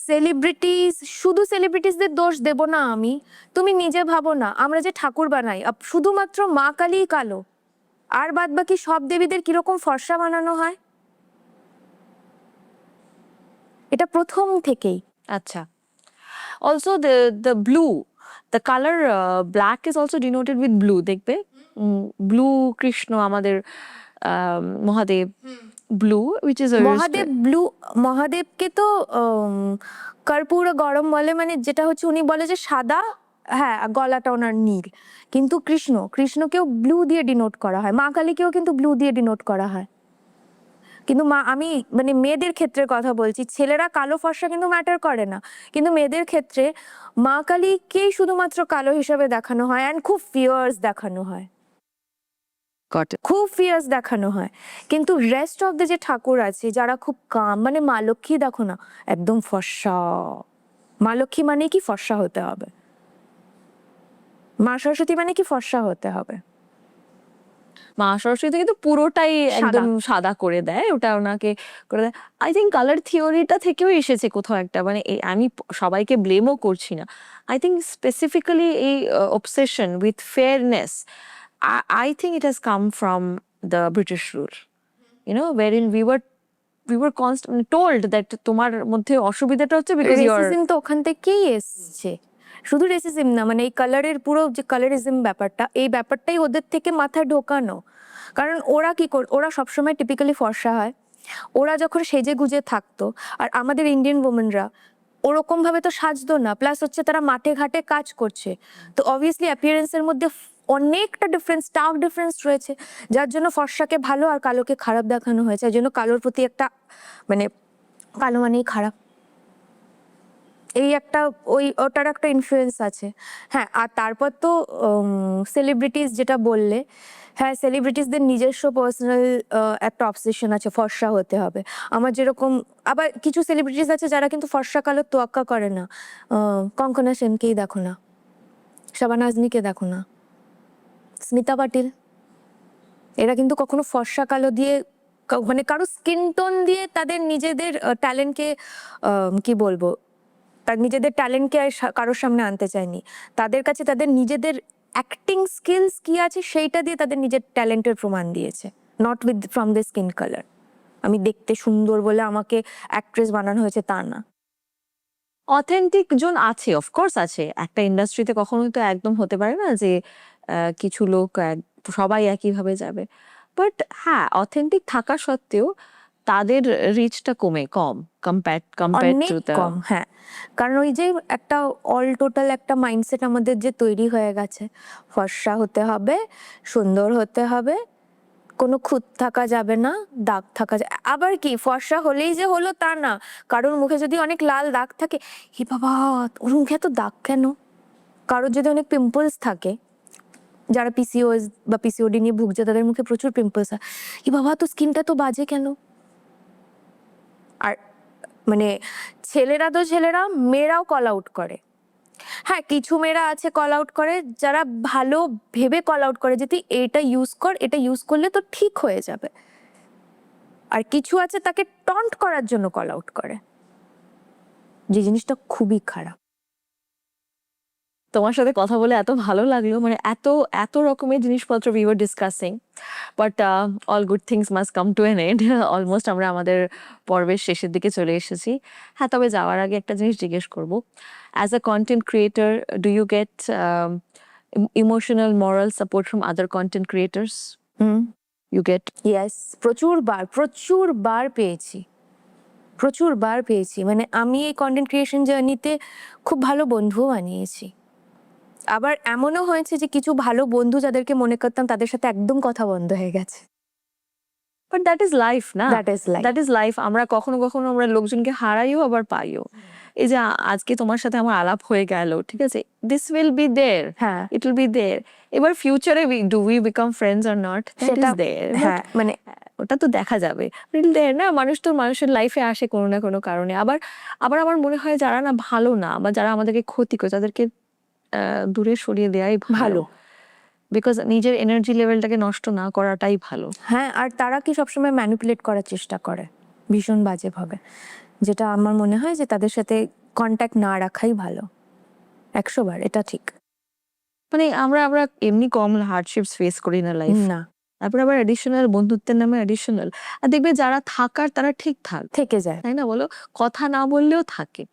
Celebrities, শুধু সেলিব্রিটিসদের দোষ দেব না আমি, তুমি নিজে ভাবো না আমরা যে ঠাকুর বানাই শুধুমাত্র মা কালীই কালো, আর বাদ বাকি সব দেবীদের কিরকম ফর্সা বানানো হয়, এটা প্রথম থেকেই। আচ্ছা, also the blue, the color black is also denoted with blue, দেখবে ব্লু কৃষ্ণ আমাদের Mahadev blue, which is a Mahadev blue, মহাদেবকে তো কর্পূর গরম বলে, মানে যেটা হচ্ছে উনি বলে যে সাদা, হ্যাঁ গলাটা ওনার নীল, কিন্তু কৃষ্ণকেও ব্লু দিয়ে ডিনোট করা হয়, মা কালীকেও কিন্তু ব্লু দিয়ে ডিনোট করা হয়। কিন্তু আমি মানে মেয়েদের ক্ষেত্রে কথা বলছি, ছেলেরা কালো ফর্সা কিন্তু ম্যাটার করে না, কিন্তু মেয়েদের ক্ষেত্রে মা কালীকেই শুধুমাত্র কালো হিসাবে দেখানো হয়, অ্যান্ড খুব ফিয়ার্স দেখানো হয়, খুব ফিয়ার্স দেখানো হয়। কিন্তু রেস্ট অফ দ্য যে ঠাকুর আছে যারা খুব কাম, মানে মা লক্ষ্মী দেখো না একদম ফর্সা, মা লক্ষ্মী মানে কি ফর্সা হতে হবে, মা সরস্বতী মানে কি ফর্সা হতে হবে। মা সরস্বতী কিন্তু পুরোটাই একদম সাদা করে দেয়, ওটা ওনাকে করে দেয়। আই থিঙ্ক কালার থিওরিটা থেকেও এসেছে কোথাও একটা, মানে আমি সবাইকে ব্লেমও করছি না, আই থিঙ্ক স্পেসিফিক্যালি এই obsession with fairness, I think it has come from the British rule, wherein we were constantly told that তোমার মধ্যে অসুবিধাটা হচ্ছে because you are, রেসিজম তো ওখান থেকেই এসছে। শুধু রেসিজম না, মানে এই কালারের পুরো যে কালারিজম ব্যাপারটা, এই ব্যাপারটাই ওদের থেকে মাথায় ঢোকানো। কারণ ওরা কি ওরা সবসময় টিপিক্যালি ফর্সা হয়, ওরা যখন সেজে গুজে থাকতো, আর আমাদের ইন্ডিয়ান ওমেনরা ওরকম ভাবে তো সাজতো না, প্লাস হচ্ছে তারা মাঠে ঘাটে কাজ করছে, তো অবভিয়াসলি অ্যাপিয়ারেন্সের মধ্যে অনেকটা ডিফারেন্স, স্টার্ক ডিফারেন্স রয়েছে, যার জন্য ফর্সাকে ভালো আর কালোকে খারাপ দেখানো হয়েছে, এই জন্য কালোর প্রতি একটা মানে কালো মানেই খারাপ, এই একটা ওটার একটা ইনফ্লুয়েন্স আছে। হ্যাঁ, আর তারপর তো সেলিব্রিটিস যেটা বললে, হ্যাঁ সেলিব্রিটিসদের নিজস্ব পার্সোনাল একটা অবসেশন আছে, ফর্সা হতে হবে। আমার যেরকম, আবার কিছু সেলিব্রিটিস আছে যারা কিন্তু ফর্সা কালো তোয়াক্কা করে না। কঙ্কনা সেনকেই দেখো না, শাবানা আজমিকে দেখো না, স্মিতা পাটিল, এরা কিন্তু কখনো ফর্সা কালো দিয়ে মানে কারো স্কিন টোন দিয়ে তাদের নিজেদের ট্যালেন্টকে কি বলবো, তার নিজেদের ট্যালেন্টকে কারোর সামনে আনতে চায়নি। তাদের কাছে তাদের নিজেদের অ্যাক্টিং স্কিলস কি আছে সেইটা দিয়ে তাদের নিজের ট্যালেন্টের প্রমাণ দিয়েছে, not with from the skin colour. আমি দেখতে সুন্দর বলে আমাকে অ্যাক্ট্রেস বানানো হয়েছে তা না। অথেন্টিক জন আছে, অফকোর্স আছে, একটা ইন্ডাস্ট্রিতে কখনোই তো একদম হতে পারে না যে কিছু লোক সবাই একইভাবে যাবে। বাট হ্যাঁ, অথেন্টিক থাকা সত্ত্বেও তাদের রিচটা কম কম্পেয়ার অনেক টু দ্য। কম, হ্যাঁ, কারণ ওই যে একটা অল টোটাল একটা মাইন্ডসেট আমাদের যে তৈরি হয়ে গেছে, ফর্সা হতে হবে, সুন্দর হতে হবে, কোনো খুঁত থাকা যাবে না, দাগ থাকা আবার কি ফর্সা হলেই যে হলো তা না, কারোর মুখে যদি অনেক লাল দাগ থাকে, হি বাবা ওর মুখে এত দাগ কেন, কারোর যদি অনেক পিম্পলস থাকে, যারা পিসিওএস বা পিসিওডি নিয়ে ভুগছে তাদের মুখে প্রচুর পিম্পলস হয়, হি বাবা তো স্কিনটা তো বাজে কেন। আর মানে ছেলেরা তো ছেলেরা, মেয়েরাও কল আউট করে। হ্যাঁ, কিছু মেয়েরা আছে কল আউট করে যারা ভালো ভেবে কল আউট করে যে তুই এটা ইউজ কর, এটা ইউজ করলে তো ঠিক হয়ে যাবে। আর কিছু আছে তাকে টন্ট করার জন্য কল আউট করে, যে জিনিসটা খুবই খারাপ। তোমার সাথে কথা বলে এত ভালো লাগলো, মানে এত এত রকমের জিনিসপত্র we were discussing, but all good things must come to an end. Almost আমরা আমাদের পর্বের শেষের দিকে চলে এসেছি। হ্যাঁ, তবে যাওয়ার আগে একটা জিনিস জিজ্ঞেস করবো, as a content creator do you get emotional moral support from other content creators? You get? Yes, প্রচুর বার পেয়েছি, প্রচুর বার পেয়েছি। মানে আমি এই কন্টেন্ট ক্রিয়েশন জার্নিতে খুব ভালো বন্ধুও বানিয়েছি। আবার এমনও হয়েছে যে কিছু ভালো বন্ধু যাদেরকে মনে করতাম তাদের সাথে একদম কথা বন্ধ হয়ে গেছে। বাট দ্যাট ইজ লাইফ না, That is life. That is life. আমরা কখনো কখনো আমরা লোকজনকে হারাইও আবার পাইও। এই যে আজকে তোমার সাথে আমার আলাপ হয়ে গেল, ঠিক আছে, দিস উইল বি দেয়ার, হ্যাঁ, ইট উইল বি দেয়ার। এবার ফিউচারে we become friends or not, that সেটা ইজ দেয়ার। হ্যাঁ, মানে ওটা তো দেখা যাবে, ইট দেয়ার না। মানুষ তো মানুষের লাইফে আসে কোনো না কোনো কারণে। আবার আবার আমার মনে হয় যারা না ভালো না বা যারা আমাদেরকে ক্ষতি করে তাদেরকে দূরে সরিয়ে দেওয়াই ভালো, ভালো। বিকজ নিজের এনার্জি লেভেলটাকে নষ্ট না করাটাই ভালো। হ্যাঁ, আর তারা কি সবসময় ম্যানিপুলেট করার চেষ্টা করে ভীষণ বাজেভাবে, যেটা আমার মনে হয় যে তাদের সাথে কন্ট্যাক্ট না রাখাই ভালো 100 বার, এটা ঠিক মানে আমরা আমরা এমনি কম হার্ডশিপস ফেস করি না লাইফ, না। তারপর আবার অ্যাডিশনাল বন্ধুত্বের নামে অ্যাডিশনাল। আর দেখবে যারা থাকার তারা ঠিকঠাক থেকে যায়। তাই না, বলো, কথা না বললেও থাকে,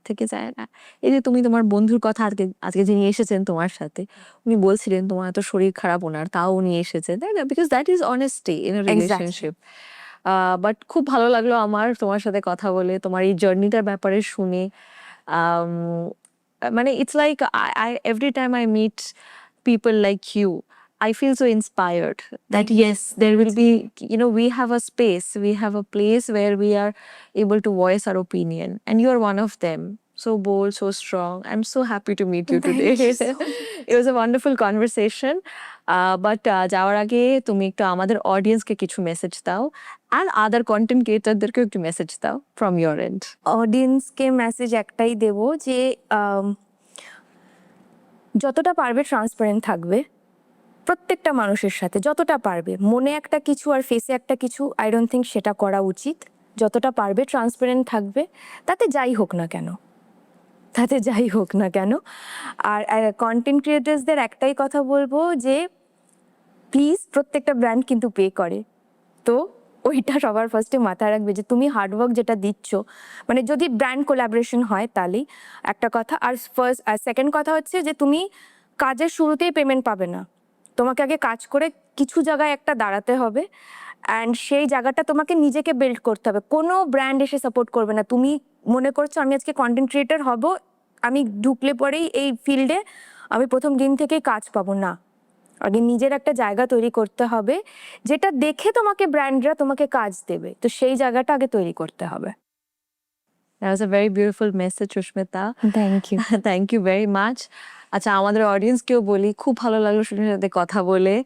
থেকে যায় না। এই যে তুমি তোমার বন্ধুর কথা আজকে আজকে যিনি এসেছেন তোমার সাথে, উনি বলছিলেন তোমার এত শরীর খারাপ ওনার, তাও উনি এসেছেন, তাই না, because that is honesty in a relationship. But খুব ভালো লাগলো আমার তোমার সাথে কথা বলে, তোমার এই জার্নিটার ব্যাপারে শুনে। um, মানে it's like I every time I meet people like you, I feel so inspired that yes, there will be, you know, we have a space, we have a place where we are able to voice our opinion, and you are one of them. So bold, so strong. I'm so happy to meet you today. It was a wonderful conversation. But যাওয়ার আগে তুমি একটু আমাদের অডিয়েন্সকে কিছু message দাও, আর আদার content ক্রিয়েটারদেরকেও একটু message দাও from your and. অডিয়েন্সকে message একটাই দেব যে যতটা পারবে ট্রান্সপারেন্ট থাকবে প্রত্যেকটা মানুষের সাথে, যতটা পারবে। মনে একটা কিছু আর ফেসে একটা কিছু, আই ডোন্ট থিঙ্ক সেটা করা উচিত। যতটা পারবে ট্রান্সপারেন্ট থাকবে, তাতে যাই হোক না কেন, তাতে যাই হোক না কেন। আর কন্টেন্ট ক্রিয়েটার্সদের একটাই কথা বলবো যে প্লিজ, প্রত্যেকটা ব্র্যান্ড কিন্তু পে করে, তো ওইটা সবার ফার্স্টে মাথায় রাখবে যে তুমি হার্ডওয়ার্ক যেটা দিচ্ছ, মানে যদি ব্র্যান্ড কোলাবোরেশন হয় তাহলেই একটা কথা। আর ফার্স্ট আর সেকেন্ড কথা হচ্ছে যে তুমি কাজের শুরুতেই পেমেন্ট পাবে না, তোমাকে আগে কাজ করে কিছু জায়গায় একটা দাঁড়াতে হবে, অ্যান্ড সেই জায়গাটা তোমাকে নিজেকে বিল্ড করতে হবে। কোনো ব্র্যান্ড এসে সাপোর্ট করবে না, তুমি মনে করছো আমি আজকে কন্টেন্ট ক্রিয়েটর হব, আমি ঢুকলে পরেই এই ফিল্ডে আমি প্রথম দিন থেকেই কাজ পাবো না। আগে নিজের একটা জায়গা তৈরি করতে হবে, যেটা দেখে তোমাকে ব্র্যান্ডরা তোমাকে কাজ দেবে, তো সেই জায়গাটা আগে তৈরি করতে হবে। That was a very beautiful message, Susmita. Thank you. Thank you very much. আচ্ছা, আমাদের অডিয়েন্সকেও বলি, খুব ভালো লাগলো সুস্মিতার সাথে কথা বলে।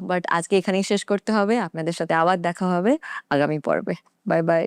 বাট আজকে এখানেই শেষ করতে হবে। আপনাদের সাথে আবার দেখা হবে আগামী পর্বে। Bye bye.